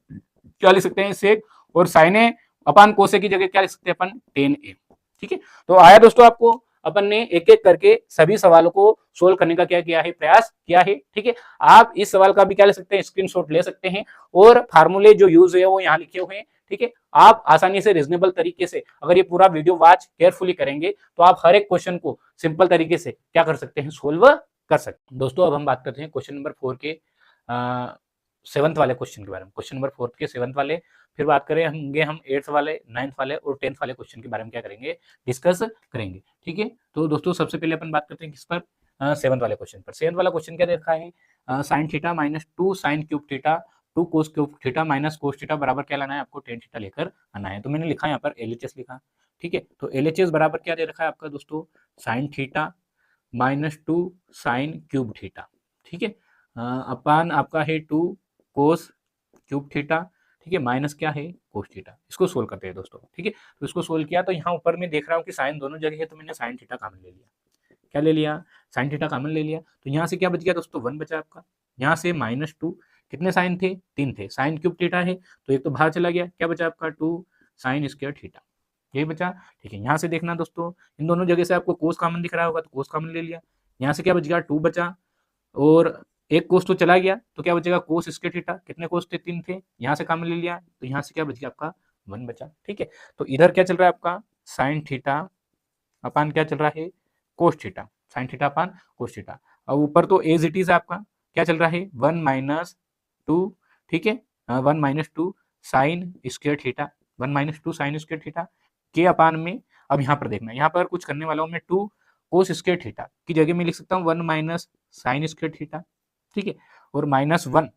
क्या लिख सकते हैं सेक, और साइन ए अपान कोस ए की जगह क्या लिख सकते हैं अपन टेन ए, ठीक है। तो आया दोस्तों आपको, अपन ने एक एक करके सभी सवालों को सोल्व करने का क्या किया है प्रयास किया है, ठीक है। आप इस सवाल का भी क्या ले सकते हैं स्क्रीनशॉट ले सकते हैं, और फार्मूले जो यूज है वो यहाँ लिखे हुए हैं, ठीक है। आप आसानी से रीजनेबल तरीके से अगर ये पूरा वीडियो वॉच केयरफुली करेंगे तो आप हर एक क्वेश्चन को सिंपल तरीके से क्या कर सकते हैं सोल्व कर सकते हैं। दोस्तों अब हम बात करते हैं क्वेश्चन नंबर 4 के 7th वाले क्वेश्चन के बारे में, क्वेश्चन नंबर 4 के 7th वाले, फिर बात करें होंगे हम 8th वाले, 9th वाले और 10th वाले क्वेश्चन के बारे में क्या करेंगे डिस्कस करेंगे, ठीक है। तो दोस्तों सबसे पहले अपन बात करते हैं किस पर 7th वाले क्वेश्चन पर। 7th वाला क्वेश्चन क्या देखा है sine theta minus 2 sine cube theta 2 cos cube theta minus cos theta बराबर क्या लाना है आपको टेन थीटा लेकर आना है। तो मैंने लिखा यहाँ पर LHS लिखा, ठीक है। तो LHS बराबर क्या दे रखा है आपका दोस्तों sine theta minus 2 sine cube theta, ठीक है, अपान आपका है 2 कोस क्यूब थीटा, ठीक है, माइनस क्या है कोस थीटा। इसको सोल्व करते हैं दोस्तों, ठीक है। तो इसको सोल्व किया तो यहाँ ऊपर में देख रहा हूँ कि साइन दोनों जगह है, तो मैंने साइन थीटा कॉमन ले लिया, क्या ले लिया साइन थीटा कॉमन ले लिया। तो यहाँ से क्या बच गया दोस्तों 1 बचा आपका, यहाँ से माइनस 2, कितने साइन थे 3 थे, साइन क्यूब थीटा है तो एक तो बाहर चला गया, क्या बचा आपका 2 साइन स्क्वायर थीटा, यही बचा, ठीक है। यहाँ से देखना दोस्तों इन दोनों जगह से आपको कोस कॉमन दिख रहा होगा तो कोस कॉमन ले लिया, यहाँ से क्या बच गया 2 बचा, और एक कोस तो चला गया तो क्या बचेगा कोस स्क्वायर थीटा, कितने कोस थे 3 थे, यहाँ से कॉमन ले लिया तो यहाँ से क्या बच गया आपका 1 बचा, ठीक है। तो इधर क्या चल रहा है आपका साइन थीटा अपान क्या चल रहा है cos theta, sine theta upon cos theta. अब ऊपर तो एज इट इज आपका क्या चल रहा है 1 माइनस 2, ठीक है, 1 minus 2 sine square theta, 1 minus 2 sine square theta के अपान में, अब यहाँ पर देखना यहाँ पर कुछ करने वाला हूँ मैं 2 कोस स्क्वायर थीटा की जगह में लिख सकता हूँ 1 माइनस साइन स्क्वायर थीटा, ठीक है, और माइनस 1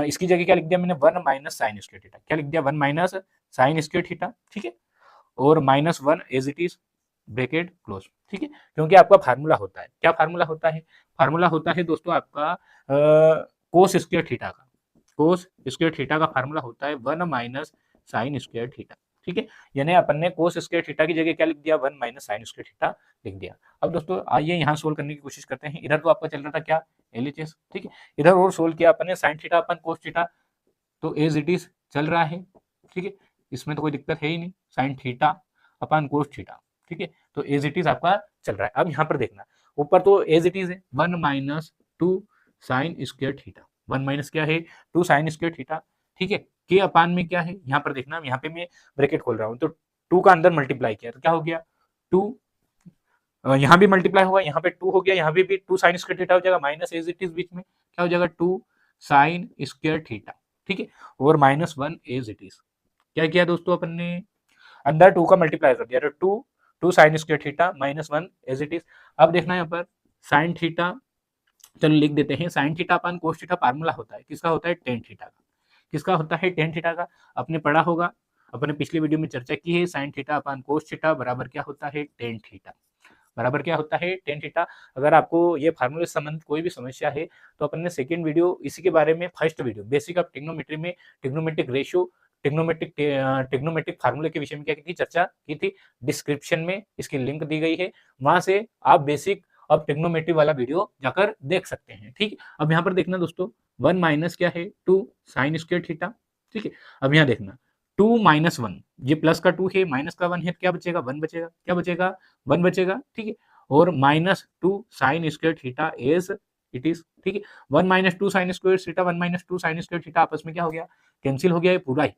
इसकी जगह क्या लिख दिया मैंने 1 माइनस साइन स्क्वायर थीटा, क्या लिख दिया 1 माइनस साइन स्क्वायर थीटा, ठीक है, और minus 1 as it is bracket close, ठीक है। क्योंकि आपका फार्मूला होता है, क्या फार्मूला होता है, फार्मूला होता है दोस्तों आपका कोस स्क्वायर थीटा का, कोस स्क्वायर थीटा का फार्मूला होता है 1 माइनस साइन स्क्वायर थीटा, ठीक है। यानी अपन ने कोस स्क्वायर थीटा की जगह क्या लिख दिया 1 माइनस साइन स्क्वायर थीटा लिख दिया। अब दोस्तों आइए यहाँ सोल्व करने की कोशिश करते हैं। इधर तो आपका चल रहा था क्या LHS, ठीक है, इधर और सोल्व किया अपन ने साइन थीटा अपन कोस थीटा, तो एज इट इज चल रहा है, ठीक है, इसमें तो कोई दिक्कत है ही नहीं, साइन थीटा अपन कोस थीटा, ठीक है, तो एज इट इज आपका चल रहा है। अब यहाँ पर देखना ऊपर तो एज इट इज है 1 minus 2 sine square theta, one minus क्या है 2 साइन स्क्वायर थीटा, ठीक है। के अपान में क्या है, यहाँ पर देखना, यहाँ पे मैं ब्रैकेट खोल रहा हूँ, तो 2 का अंदर मल्टीप्लाई किया तो क्या हो गया 2, यहाँ भी मल्टीप्लाई होगा, यहाँ पे 2 हो गया, यहाँ भी 2 साइन स्क्वायर थीटा हो जाएगा, माइनस एज इट इज बीच में क्या हो जाएगा 2 साइन स्क्वायर थीटा, ठीक है, और -1 एज इट इज। क्या किया दोस्तों अपन ने, अंदर 2 का मल्टीप्लाई कर दिया, तो 2 sine square theta -1 as it is. अब देखना यहाँ पर साइन थीटा, चलो लिख देते हैं, साइन थीटा अपन कोस थीटा फार्मूला होता है, किसका होता है टेन थीटा का, किसका होता है टेन थीटा का, आपने पढ़ा होगा, अपने पिछले वीडियो में चर्चा की है, साइन थीटा अपन कोस थीटा बराबर क्या होता है टेन थीटा, बराबर क्या होता है टेन थीटा। अगर आपको ये फार्मूले से संबंधित कोई भी समस्या है तो अपन ने सेकंड वीडियो इसी के बारे में, first video basic of trigonometry में ट्रिग्नोमेट्रिक रेशियो, ट्रिग्नोमेट्रिक फार्मूले के विषय में क्या की थी, चर्चा की थी, डिस्क्रिप्शन में इसकी लिंक दी गई है, वहां से आप बेसिक अब ट्रिग्नोमेट्री वाला वीडियो जाकर देख सकते हैं, ठीक। अब यहाँ पर देखना दोस्तों, 1 माइनस क्या है 2 साइन स्क्वायर थीटा, ठीक है। अब यहाँ देखना 2 माइनस 1, ये प्लस का 2 है, माइनस का 1 है, क्या बचेगा 1 बचेगा, क्या बचेगा 1 बचेगा, ठीक है, और -2 sine square theta as it is, ठीक है। 1 minus 2 sine square theta, 1 minus 2 sine square theta आपस में क्या हो गया, कैंसिल हो गया, ये पूरा ही,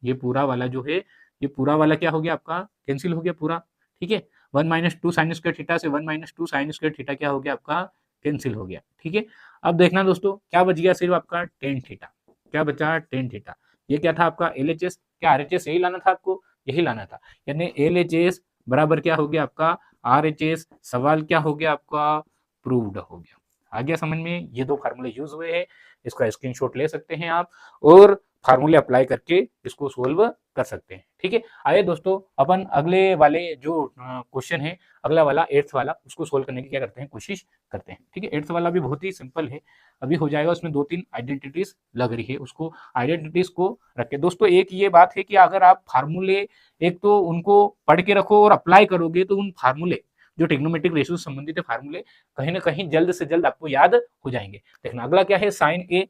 ये पूरा वाला जो है, ये पूरा वाला क्या हो गया आपका, कैंसिल हो गया पूरा, ठीक है। 1 माइनस 2 साइन स्क्वायर थीटा से 1 माइनस 2 साइन स्क्वायर थीटा क्या हो गया आपका, कैंसिल हो गया, ठीक है। अब देखना दोस्तों क्या बच गया, सिर्फ आपका टेन थीटा, क्या बचा टेन थीटा, ये क्या था आपका LHS, क्या RHS यही लाना था आपको, यही लाना था, यानी LHS बराबर क्या हो गया आपका RHS, सवाल क्या हो गया आपका प्रूव्ड हो गया। आ गया समझ में, ये दो फार्मूले यूज हुए हैं, इसका स्क्रीनशॉट ले सकते हैं आप और फार्मूले अप्लाई करके इसको सोल्व कर सकते हैं, ठीक है। आइए दोस्तों अपन अगले वाले जो क्वेश्चन है, अगला वाला 8th वाला, उसको सोल्व करने की क्या करते हैं, कोशिश करते हैं, ठीक है। 8th वाला भी बहुत ही सिंपल है, अभी हो जाएगा, उसमें 2-3 आइडेंटिटीज लग रही है, उसको आइडेंटिटीज को रखे दोस्तों। एक ये बात है कि अगर आप फार्मूले एक तो उनको पढ़ के रखो और अप्लाई करोगे तो उन फार्मूले जो ट्रिग्नोमेट्रिक रेशियो से संबंधित है फार्मूले कहीं ना कहीं जल्द से जल्द आपको याद हो जाएंगे। देखना अगला क्या है, साइन ए,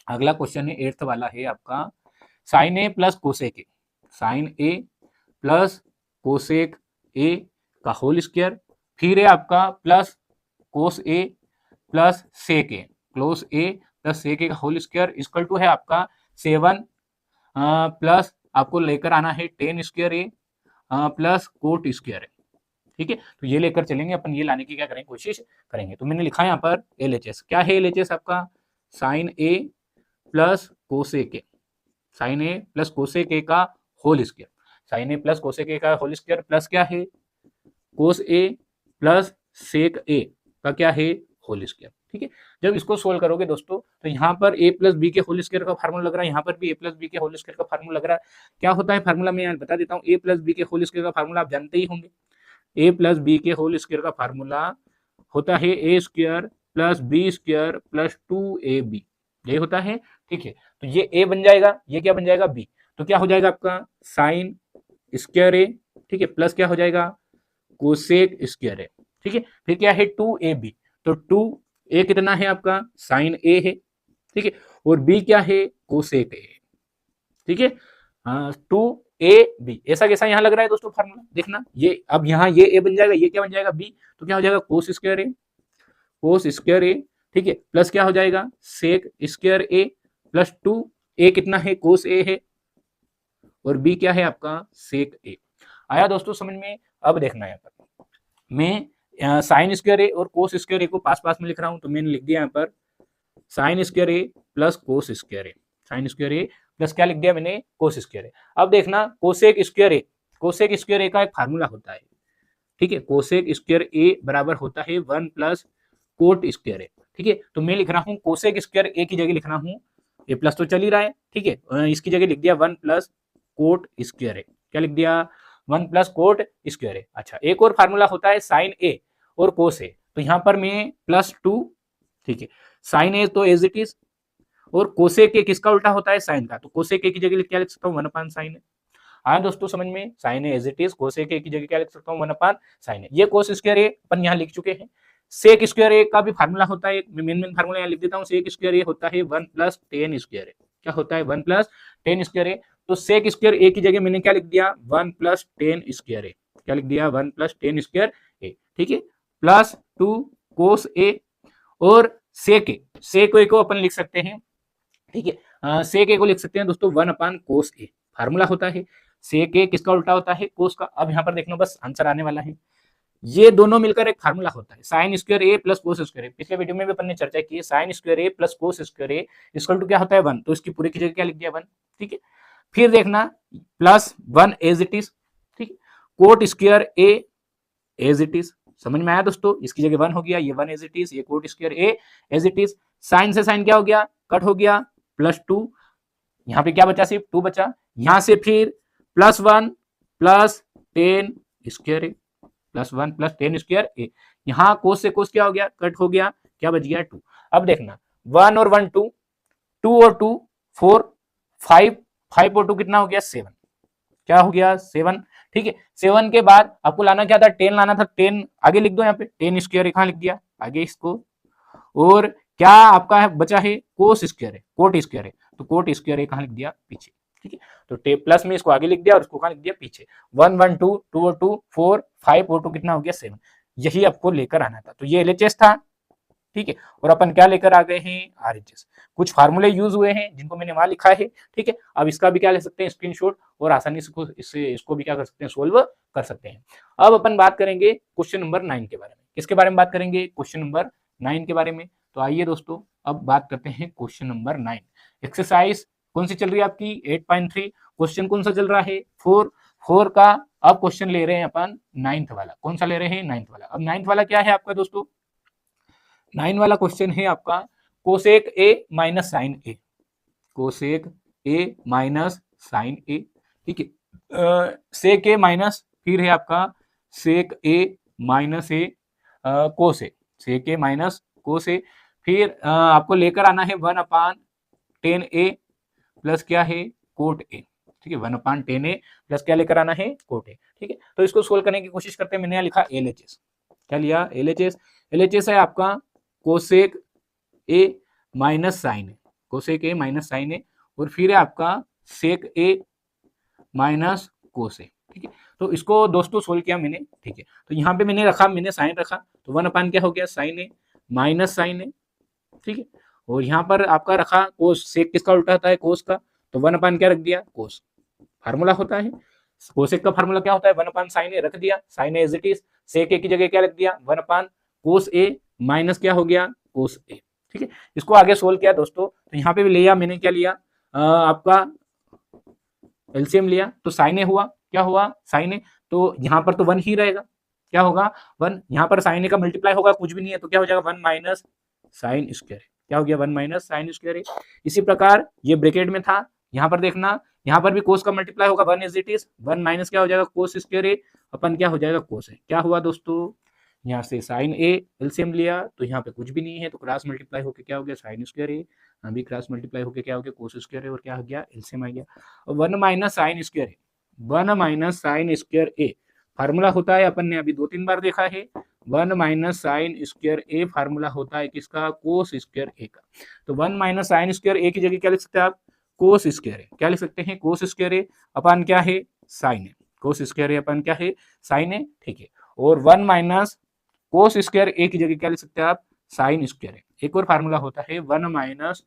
अगला क्वेश्चन है 8th वाला है आपका sine A plus cosec A, sine A plus cosec A का होल स्क्वायर, फिर है आपका plus cos A plus sec A, cos A plus sec A का होल स्क्वायर इक्वल टू है आपका 7 प्लस आपको लेकर आना है 10 square A plus coat square है, ठीक है। तो ये लेकर चलेंगे अपन, ये लाने की क्या करेंगे, कोशिश करेंगे। तो मैंने लिखा है यहाँ पर LHS, क्या है LHS आपका sine A plus cosec A, sine A plus cosec A का whole square, sine A plus cosec A का होल स्क्वायर प्लस क्या है कोस ए प्लस सेक ए का क्या है होल स्क्वायर, ठीक है। जब इसको सोल्व करोगे दोस्तों तो यहाँ पर a प्लस बी के होल स्क्वायर का फार्मूला लग रहा है, यहाँ पर भी a प्लस बी के होल स्क्वायर का फार्मूला लग रहा है। क्या होता है फार्मूला, मैं यहाँ बता देता हूँ, a प्लस बी के होल स्क्वायर का फार्मूला आप जानते ही होंगे, a प्लस बी के होल स्क्वायर का फार्मूला होता है a square plus B square plus 2ab, ये होता है, ठीक है। तो ये a बन जाएगा, ये क्या बन जाएगा b, तो क्या हो जाएगा आपका साइन स्क्वायर ए, ठीक है, प्लस क्या हो जाएगा कोसेक स्क्वायर ए, ठीक है, फिर क्या है 2ab, तो 2a कितना है आपका साइन ए है, ठीक है, और b क्या है कोसेक ए, ठीक है। 2ab ऐसा कैसा यहाँ लग रहा है दोस्तों फार्मूला, देखना ये, अब यहाँ ये a बन जाएगा, ये क्या बन जाएगा b, तो क्या हो जाएगा कोस स्क्वायर ए, कोस स्क्वायर ए, ठीक है, प्लस क्या हो जाएगा sec square A plus 2a कितना है कोस ए है और b क्या है आपका सेक ए। आया दोस्तों समझ में। अब देखना है पर मैं साइन स्क्वायर ए और कोस स्क्वायर ए को पास पास में लिख रहा हूं, तो मैंने लिख दिया यहाँ पर sign square A plus cos square A, sign square A plus क्या लिख दिया मैंने कोस स्क्वायर ए। अब देखना कोसेक स्क्वायर ए, कोसेक स्क्वायर ए का एक फार्मूला होता है, ठीक है, कोसेक स्क्वायर ए बराबर होता है 1 प्लस कोट स्क्वायर ए, ठीक है। तो मैं लिख रहा हूँ कोसेक स्क्वायर ए की जगह लिख रहा हूँ, ये प्लस तो चल ही रहा है, ठीक है, इसकी जगह लिख दिया 1 प्लस कोट स्क्वायर ए, क्या लिख दिया 1 प्लस कोट स्क्वायर ए। अच्छा एक और फार्मूला होता है साइन ए और कोस ए, तो यहाँ पर मैं +2, ठीक है, साइन ए तो एज इट इज, और कोसेक ए किसका उल्टा होता है साइन का, तो कोसेक ए की जगह क्या लिख सकता हूँ 1 साइन ए। आया दोस्तों समझ में, sine A as it is, cosec A की जगह क्या लिख सकता हूँ 1 साइन ए। ये कोस स्क्वायर ए अपन यहाँ लिख चुके हैं। सेक स्क्वायर ए का भी फार्मूला होता है, मेन फार्मूला यहाँ लिख देता हूँ, सेक स्क्वायर ए होता है 1 प्लस 10 स्क्वायर ए, क्या होता है 1 प्लस 10 स्क्वायर ए। तो सेक स्क्वायर ए की जगह मैंने क्या लिख दिया 1 प्लस 10 स्क्वायर ए, क्या लिख दिया 1 प्लस 10 स्क्वायर ए, ठीक है, +2 कोस ए, और सेक ए को अपन लिख सकते हैं, ठीक है, सेक ए को लिख सकते हैं दोस्तों 1 कोस ए, फार्मूला होता है सेक ए किसका उल्टा होता है, कोस का। अब यहाँ पर देखना बस आंसर आने वाला है, ये दोनों मिलकर एक फार्मूला होता है sine square A plus cos square A. पिछले वीडियो में भी अपन ने चर्चा की है, sine square A plus cos square A equal to क्या होता है 1, तो इसकी पूरी की जगह क्या लिख दिया 1, ठीक है। फिर देखना प्लस 1 एज इट इज, ठीक है, cot square A as it is, समझ में आया दोस्तों, इसकी जगह 1 हो गया, ये 1 एज इट इज, ये cot square A as it is. Sine से साइन क्या हो गया, कट हो गया, +2, यहाँ पे क्या बचा, सिर्फ 2 बचा, यहां से फिर +1 plus 10 square A, +1 plus 10 square A, यहाँ कोस से कोस क्या हो गया, कट हो गया, क्या बच गया 2। अब देखना 1 और 1 2, 2 और 2 4, 5, 5 और 2 कितना हो गया 7, क्या हो गया 7, ठीक है। 7 के बाद आपको लाना क्या था, 10 लाना था, 10 आगे लिख दो, यहाँ पे 10 स्क्वायर कहाँ लिख दिया आगे इसको, और क्या आपका है बचा है कोस स्क्वायर है, कोट स्क्वायर है, तो कोट स्क्वायर है कहाँ लिख दिया पीछे, ठीक है। तो प्लस में इसको आगे लिख दिया और इसको कहाँ लिख दिया पीछे। 1 1 2, 2 और 2 4, 5 और 2 कितना हो गया 7, यही आपको लेकर आना था। तो ये LHS था, ठीक है, और अपन क्या लेकर आ गए हैं RHS। कुछ फार्मूले यूज हुए हैं जिनको मैंने वहां लिखा है, ठीक है। अब इसका भी क्या ले सकते हैं स्क्रीनशॉट, और आसानी से इसको भी क्या कर सकते हैं, सोल्व कर सकते हैं। अब अपन बात करेंगे क्वेश्चन नंबर 9 के बारे में। किसके बारे में बात करेंगे, क्वेश्चन नंबर 9 के बारे में। तो आइए दोस्तों अब बात करते हैं क्वेश्चन नंबर 9। एक्सरसाइज कौन सी चल रही है आपकी 8.3, क्वेश्चन कौन सा चल रहा है 4 का। अब क्वेश्चन ले रहे हैं अपन 9th वाला, कौन सा ले रहे हैं 9th वाला। अब 9th वाला क्या है आपका दोस्तों, 9 वाला क्वेश्चन है आपका cosec A minus sine A, cosec A minus sine A, ठीक है। सेक ए माइनस, फिर है आपका सेक ए माइनस ए कोस ए, सेक ए माइनस कोस ए, फिर आपको लेकर आना है 1/10 ए प्लस क्या है कोट ए, ठीक है, 1/10 ए प्लस क्या लेकर आना है कोट ए, ठीक है। तो इसको सोल्व करने की कोशिश करते हैं। मैंने यहाँ लिखा LHS, क्या लिया LHS, LHS है आपका cosec A minus sine A, cosec A minus sine A, और फिर है आपका सेक ए माइनस कोस ए, ठीक है। तो इसको दोस्तों सोल्व किया मैंने, ठीक है। तो यहाँ पे मैंने रखा, मैंने साइन रखा, तो 1 क्या हो गया sign A minus sine A, ठीक है। और यहाँ पर आपका रखा कोस, सेक किसका उल्टा होता है कोस का, तो 1 क्या रख दिया कोस, फार्मूला होता है कोसेक का फार्मूला क्या होता है 1 साइन ए, रख दिया sine A as it is, sec A की जगह क्या रख दिया 1 कोस ए माइनस क्या हो गया कोस ए, ठीक है। इसको आगे सोल्व किया दोस्तों, तो यहाँ पे भी लिया मैंने, क्या लिया आपका एलसीएम लिया, तो साइन ए हुआ, क्या हुआ साइन ए, तो यहाँ पर तो 1 ही रहेगा, क्या होगा 1, यहाँ पर साइन ए का मल्टीप्लाई होगा कुछ भी नहीं है, तो क्या हो जाएगा 1 माइनस साइन स्क्वायर, क्या हो गया 1 माइनस साइन स्क्वायर। इसी प्रकार ये ब्रैकेट में था, यहाँ पर देखना, यहाँ पर भी कोस का मल्टीप्लाई होगा 1 एज इट इज, 1 माइनस क्या हो जाएगा कोस स्क्वायर ए अपन क्या हो जाएगा कोस है, क्या हुआ दोस्तों, यहाँ से साइन ए एलसीएम लिया, तो यहाँ पे कुछ भी नहीं है, तो क्रॉस मल्टीप्लाई होकर क्या हो गया साइन स्क्वायर ए, अभी क्रॉस मल्टीप्लाई होकर क्या हो गया कोस स्क्वायर ए, और क्या हो गया एलसीएम आ गया। 1 माइनस साइन स्क्वायर ए, 1 माइनस साइन स्क्वायर ए फार्मूला होता है, अपन ने अभी 2-3 बार देखा है, 1 माइनस साइन स्क्वायर ए फार्मूला होता है किसका कोस स्क्वायर ए का। तो 1 माइनस साइन स्क्वायर ए की जगह क्या लिख सकते हैं आप कोस स्क्वायर ए, क्या लिख सकते हैं कोस स्क्वायर ए अपन क्या है साइन ए, कोस स्क्वायर ए अपन क्या है साइन ए, ठीक है। और 1 माइनस कोस स्क्वायर ए की जगह क्या लिख सकते हैं आप साइन स्क्वायर ए। एक और फार्मूला होता है 1 माइनस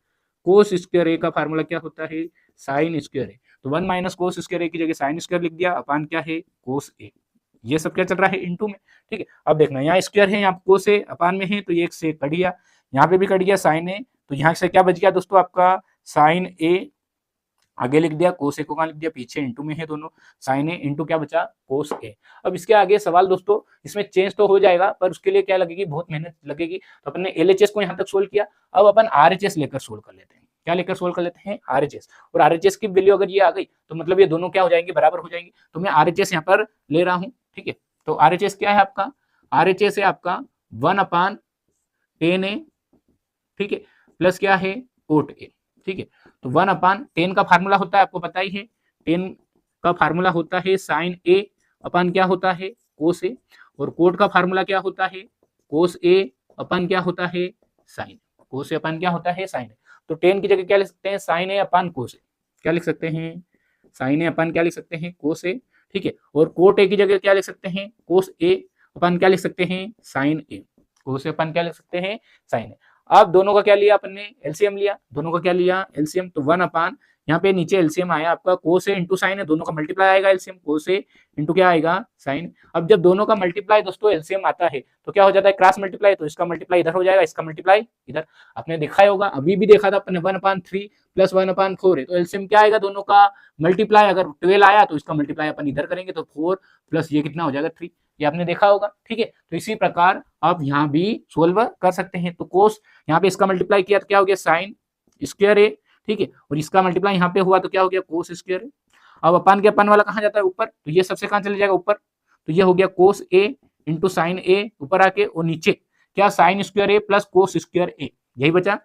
कोस स्क्वायर ए का फार्मूला क्या होता है साइन स्क्वायर ए, तो 1 माइनस कोस स्क्वायर ए की जगह साइन स्क्वायर लिख दिया, अपन क्या है कोस ए। ये सब क्या चल रहा है इनटू में, ठीक है। अब देखना यहाँ स्क्वायर है, यहाँ कोस ए अपान में है, तो ये एक से कट गया, यहाँ पे भी कट गया साइन ए, तो यहाँ से क्या बच गया दोस्तों आपका साइन ए आगे लिख दिया, कोस ए को कहाँ लिख दिया पीछे, इंटू में है दोनों, साइन ए इंटू क्या बचा कोस ए। अब इसके आगे सवाल दोस्तों इसमें चेंज तो हो जाएगा, पर उसके लिए क्या लगेगी बहुत मेहनत लगेगी, तो अपन ने LHS को यहाँ तक सोल्व किया। अब अपन RHS लेकर सोल्व कर लेते हैं, क्या लेकर सोल्व कर लेते हैं RHS, और RHS की वैल्यू अगर ये आ गई तो मतलब ये दोनों क्या हो जाएंगे बराबर हो जाएंगे, तो मैं RHS यहाँ पर ले रहा हूँ, ठीक है। तो RHS क्या है आपका, RHS है आपका 1/10 ए, ठीक है, प्लस क्या है कोट ए, ठीक है। तो 1/10 का फार्मूला होता है आपको पता ही है, 10 का फार्मूला होता है साइन ए अपन क्या होता है कोस ए, और कोट का फार्मूला क्या होता है कोस ए अपन क्या होता है साइन, कोस ए अपन क्या होता है साइन ए। तो 10 की जगह क्या लिख सकते हैं साइन ए अपन कोस ए, क्या लिख सकते हैं साइन ए अपन क्या लिख सकते हैं कोस ए, ठीक है। और कोट ए की जगह क्या लिख सकते हैं कोस ए अपन क्या लिख सकते हैं साइन ए, कोस ए अपन क्या लिख सकते हैं साइन ए। अब दोनों का क्या लिया अपन ने, एलसीएम लिया, दोनों का क्या लिया, एलसीएम। तो 1 अपान, यहाँ पे नीचे एलसीएम आया आपका कोस ए इंटू साइन है, दोनों का मल्टीप्लाई आएगा एलसीएम, कोस ए इंटू क्या आएगा, साइन। अब जब दोनों का मल्टीप्लाई दोस्तों एलसीएम आता है तो क्या हो जाता है, क्रॉस मल्टीप्लाई, तो इसका मल्टीप्लाई इधर हो जाएगा, इसका मल्टीप्लाई इधर। आपने देखा ही होगा, अभी भी देखा था अपने 1/3 प्लस 1/4 है, तो एलसीएम क्या आएगा, दोनों का मल्टीप्लाई, अगर 12 आया तो इसका मल्टीप्लाई अपन इधर करेंगे, तो 4 प्लस ये कितना हो जाएगा 3, ये आपने देखा होगा, ठीक है। तो इसी प्रकार आप यहाँ भी सोल्व कर सकते हैं। तो कोस यहाँ पे इसका मल्टीप्लाई किया तो क्या हो गया, साइन स्क्वायर ए, ठीक है, और इसका मल्टीप्लाई यहाँ पे हुआ तो क्या हो गया, कोस स्क्वायर ए। अब अपान के अपान वाला कहाँ जाता है, ऊपर, तो ये सबसे कहाँ चले जाएगा, ऊपर, तो ये हो गया कोस ए इंटू साइन ए ऊपर आके, और नीचे क्या, sign square A plus cos square ए, यही बचा,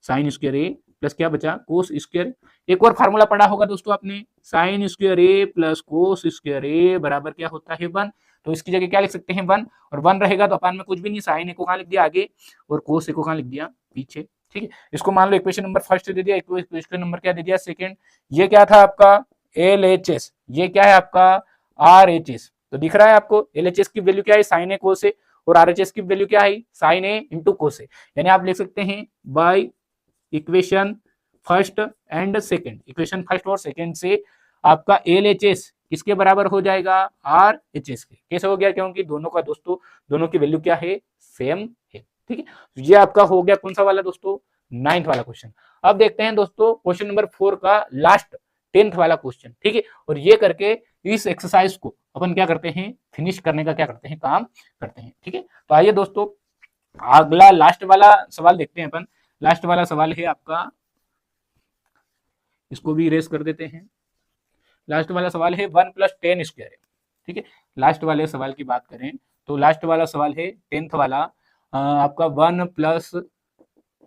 साइन स्क्वायर ए प्लस क्या बचा, कोस स्क्वायर। एक और फार्मूला पढ़ा होगा दोस्तों आपने, sign square A plus cos square ए बराबर क्या होता है, 1। तो इसकी जगह क्या लिख सकते हैं, 1, और 1 रहेगा तो अपान में कुछ भी नहीं, साइन ए को कहाँ लिख दिया आगे, और कोस ए को कहाँ लिख दिया पीछे, ठीक है। इसको मान लो इक्वेशन नंबर फर्स्ट दे दिया, इक्वेशन नंबर क्या दे दिया, सेकंड। ये क्या था आपका LHS, ये क्या है आपका RHS। तो दिख रहा है आपको LHS की वैल्यू क्या है, साइन ए कोस ए, और RHS की वैल्यू क्या है, साइन ए इंटू कोस ए। यानी आप लिख सकते हैं by equation first and second, equation first और सेकंड से आपका LHS किसके बराबर हो जाएगा, RHS के। कैसे हो गया, क्योंकि दोनों का दोस्तों, दोनों की वैल्यू क्या है, सेम है, ठीक है। तो ये आपका हो गया कौन सा वाला दोस्तों, 9th वाला क्वेश्चन। अब देखते हैं दोस्तों क्वेश्चन नंबर 4 का लास्ट 10th वाला क्वेश्चन, ठीक है। और ये करके इस एक्सरसाइज को अपन क्या करते हैं, फिनिश करने का क्या करते हैं, काम करते हैं, ठीक है। तो आइए दोस्तों अगला लास्ट वाला सवाल देखते हैं अपन। लास्ट वाला सवाल है आपका, इसको भी इरेज कर देते हैं। लास्ट वाला सवाल है 1 + 10 स्क्वायर है, ठीक है। लास्ट वाले सवाल की बात करें तो लास्ट वाला सवाल है 10th वाला, आपका 1 +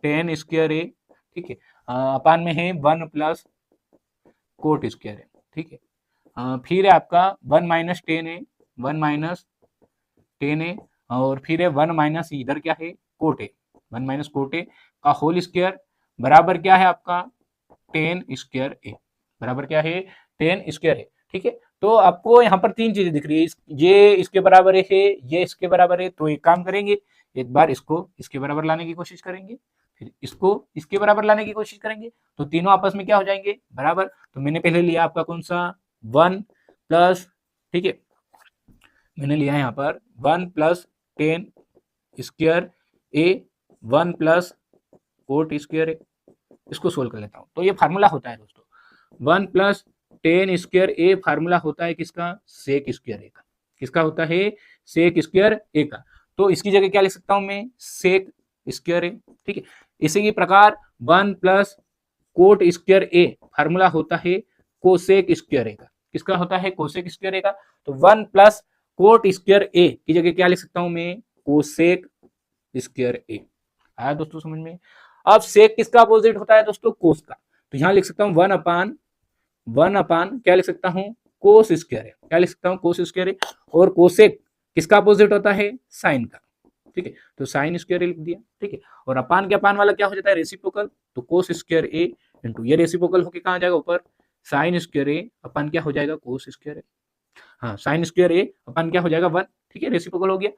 10 स्क्वायर है, ठीक है। अपान में है 1 + कोट स्क्वायर है, ठीक है। फिर है आपका 1 - 10 है, 1 - 10 है, और फिर है 1 - इधर क्या है, कोट है, 1 - कोट ए का होल स्क्वायर बराबर क्या है आपका 10 स्क्वायर ए, बराबर क्या है 10 स्क्वायर है, ठीक है। तो आपको यहाँ पर 3 चीजें दिख रही है, ये इसके बराबर है, ये इसके बराबर है। तो एक काम करेंगे, एक बार इसको इसके बराबर लाने की कोशिश करेंगे, फिर इसको इसके बराबर लाने की कोशिश करेंगे, तो तीनों आपस में क्या हो जाएंगे, बराबर। तो मैंने पहले लिया आपका कौन सा 1 प्लस, ठीक है, मैंने लिया यहाँ पर 1 + 10 स्क्वायर ए, 1 + कोट स्क्वायर ए। इसको सोल्व कर लेता हूँ। तो ये फार्मूला होता है दोस्तों, 1 + 10 स्क्वायर ए फार्मूला होता है किसका, सेक स्क्वायर ए का। किसका होता है, सेक स्क्वायर ए का। तो इसकी जगह क्या लिख सकता हूं मैं, सेक स्क्वायर ए, ठीक है। इसी प्रकार 1 + कोट स्क्वायर ए फार्मूला होता है कोसेक स्क्वायर ए का। किसका होता है, कोसेक स्क्वायर ए का। तो 1 + कोट स्क्वायर ए की जगह क्या लिख सकता हूं मैं, कोसेक स्क्वायर ए। आया दोस्तों समझ में। अब सेक किसका अपोजिट होता है दोस्तों, कोस का। तो यहां लिख सकता हूं 1 अपान क्या लिख सकता हूं, कोस स्क्वायर है, क्या लिख सकता हूं, कोस स्क्वायर है। और कोसेक किसका अपोजिट होता है, साइन का, ठीक है। तो साइन स्क्वायर लिख दिया, ठीक है। और अपान के अपान वाला क्या हो जाता है, रेसिप्रोकल। तो कोस स्क्वायर ए इंटू ये रेसिप्रोकल होके कहां जाएगा, ऊपर, साइन स्क्वायर ए अपन क्या हो जाएगा, कोस स्क्वायर ए। हाँ, साइन स्क्वायर ए अपन क्या हो जाएगा 1, ठीक है, रेसिप्रोकल हो गया।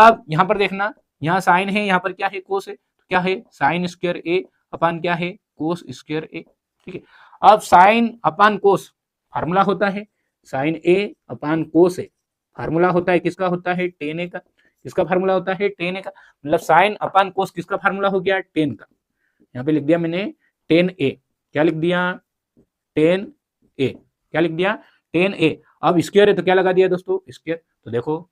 अब यहाँ पर देखना, यहाँ साइन है, यहाँ पर क्या है, कोस है। तो क्या है, साइन स्क्वायर ए अपन क्या है, कोस स्क्वायर ए, ठीक है। अब साइन अपान कोस फार्मूला होता है, साइन ए अपान कोस ए फार्मूला होता है किसका, होता है tan ए का। किसका फार्मूला होता है, tan ए का। मतलब साइन अपान कोस किसका फार्मूला हो गया, tan का। यहाँ पे लिख दिया मैंने tan ए, क्या लिख दिया, tan ए, क्या लिख दिया, tan ए। अब स्क्वायर है तो क्या लगा दिया दोस्तों, स्क्वायर। तो देखो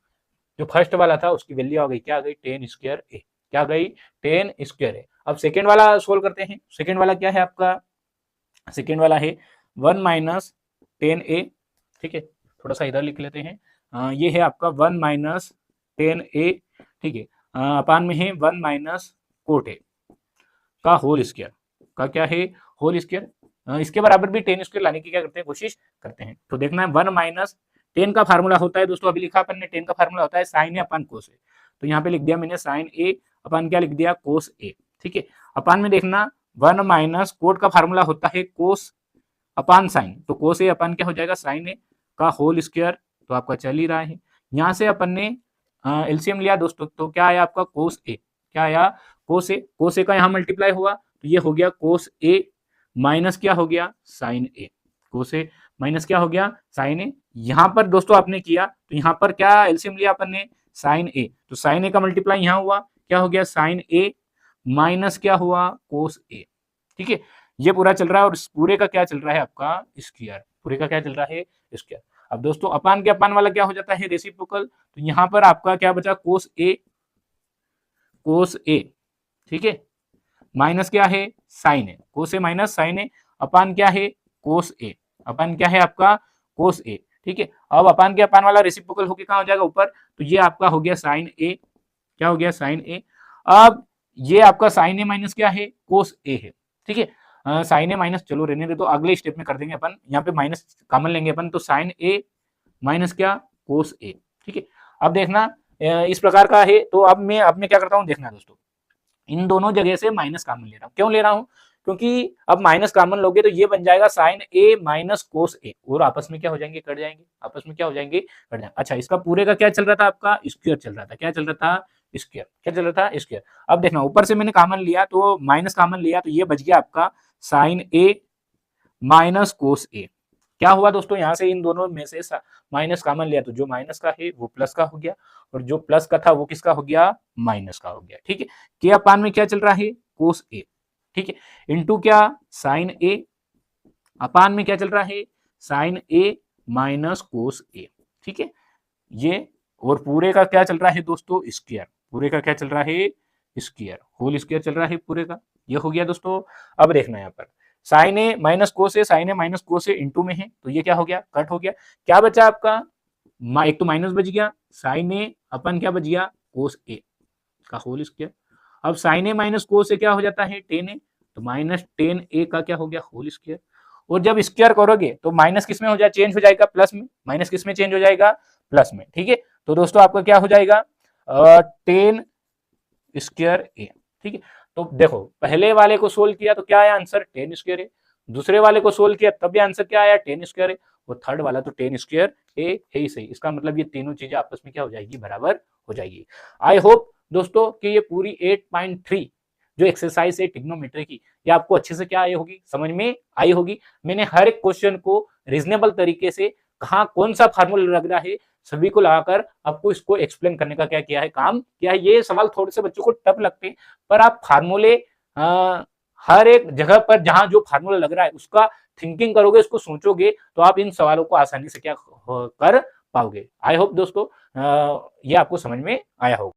जो फर्स्ट वाला था उसकी वैल्यू आ गई, क्या आ गई, tan स्क्वायर ए, क्या आ गई, tan स्क्वायर ए। अब सेकेंड वाला सोल्व करते हैं। सेकेंड वाला क्या है आपका, सेकेंड वाला है 1 - 10 ए, ठीक है। थोड़ा सा इधर लिख लेते हैं, ये है आपका 1 - 10 ए, ठीक है। अपान में है 1 - कोट ए का होल स्क्वायर, का क्या है, होल स्क्वायर। इसके बराबर भी 10 स्क्वायर लाने की क्या करते हैं, कोशिश करते हैं। तो देखना है 1 - 10 का फार्मूला होता है दोस्तों, अभी लिखा अपन ने 10 का फार्मूला होता है साइन ए अपान कोस ए। तो यहाँ पे लिख दिया मैंने साइन ए अपान क्या लिख दिया, कोस ए, ठीक है। अपान में देखना 1 - कोट का फार्मूला होता है कोस अपान साइन। तो कोस ए अपान क्या हो जाएगा, साइन ए का होल स्क्वायर। तो आपका चल ही रहा है। यहाँ से अपन ने एलसीएम लिया दोस्तों, तो क्या आया आपका, कोस ए, क्या आया, कोस ए का यहाँ मल्टीप्लाई हुआ तो ये हो गया कोस ए माइनस क्या हो गया sign A, cos A minus क्या हो गया साइन ए। यहाँ पर दोस्तों आपने किया तो यहाँ पर क्या एलसीएम लिया अपन ने साइन ए, तो साइन ए का मल्टीप्लाई यहाँ हुआ क्या हो गया साइन ए माइनस क्या हुआ कोस ए। ठीक है, ये पूरा चल रहा है और इस पूरे का क्या चल रहा है आपका स्क्वायर, पूरे का क्या चल रहा है स्क्वायर। अब दोस्तों अपान के अपान वाला क्या हो जाता है रेसिप्रोकल, तो यहाँ पर आपका क्या बचा कोस ए, ठीक है, माइनस क्या है sign A, cos A minus sine ए, अपान क्या है कोस ए, अपान क्या है आपका कोस ए। ठीक है, अब अपान के अपान वाला रेसिप्रोकल होके कहाँ हो जाएगा ऊपर, तो ये आपका हो गया साइन ए, क्या हो गया साइन ए। अब ये आपका साइन ए माइनस क्या है कोस ए है। ठीक है, साइन ए माइनस चलो रहने दे, तो अगले स्टेप में कर देंगे अपन, यहाँ पे माइनस कॉमन लेंगे अपन, तो साइन ए माइनस क्या कोस ए। ठीक है, अब देखना इस प्रकार का है, तो अब मैं क्या करता हूँ देखना दोस्तों, इन दोनों जगह से माइनस कॉमन ले रहा हूँ। क्यों ले रहा हूँ, क्योंकि अब माइनस कॉमन लोगे तो ये बन जाएगा साइन ए माइनस कोस ए, और आपस में क्या हो जाएंगे कट जाएंगे, आपस में क्या हो जाएंगे कट जाएंगे। अच्छा, इसका पूरे का क्या चल रहा था आपका स्क्वायर चल रहा था, क्या चल रहा था स्क्वायर, क्या चल रहा था स्क्वायर। अब देखना ऊपर से मैंने कॉमन लिया तो माइनस कॉमन लिया तो ये बच गया आपका साइन ए माइनस कोस ए। क्या हुआ दोस्तों, यहाँ से इन दोनों में से माइनस कॉमन लिया तो जो माइनस का है वो प्लस का हो गया, और जो प्लस का था वो किसका हो गया माइनस का हो गया। ठीक है, के अपान में क्या चल रहा है कोस ए, ठीक है, इनटू क्या साइन ए, अपान में क्या चल रहा है साइन ए माइनस कोस ए। ठीक है, ये और पूरे का क्या चल रहा है दोस्तों स्क्वायर, पूरे का क्या चल रहा है स्क्वायर, होल स्क्वायर चल रहा है पूरे का, ये हो गया दोस्तों। अब देखना यहाँ पर साइन ए माइनस कोस ए, साइन ए माइनस कोस ए इंटू में है तो ये क्या हो गया कट हो गया, क्या बचा आपका एक तो माइनस बच गया, साइन ए अपन क्या बच गया कोस ए का होल स्क्वायर। अब साइन ए माइनस कोस ए क्या हो जाता है टेन ए, तो माइनस टेन ए का क्या हो गया होल स्क्वायर। और जब स्क्वायर करोगे तो माइनस किस में हो जाए चेंज हो जाएगा प्लस में, माइनस किस में चेंज हो जाएगा प्लस में। ठीक है, तो दोस्तों आपका क्या हो जाएगा टेन स्क्वायर ए। ठीक है, तो देखो पहले वाले को सोल्व किया तो क्या आया आंसर टेन स्क्वायर ए, दूसरे वाले को सोल्व किया तब भी आंसर क्या आया टेन स्क्वायर ए, और थर्ड वाला तो टेन स्क्वायर ए है ही सही। इसका मतलब ये तीनों चीजें आपस में क्या हो जाएगी बराबर हो जाएगी। आई होप दोस्तों कि ये पूरी 8.3 जो एक्सरसाइज है ट्रिग्नोमेट्री की, ये आपको अच्छे से क्या आई होगी समझ में आई होगी। मैंने हर एक क्वेश्चन को रीजनेबल तरीके से कहाँ कौन सा फार्मूला लग रहा है सभी को लगाकर आपको इसको एक्सप्लेन करने का क्या किया है काम किया है। ये सवाल थोड़े से बच्चों को टफ लगते हैं, पर आप फार्मूले हर एक जगह पर जहां जो फार्मूला लग रहा है उसका थिंकिंग करोगे, उसको सोचोगे तो आप इन सवालों को आसानी से क्या कर पाओगे। आई होप दोस्तों ये आपको समझ में आया होगा।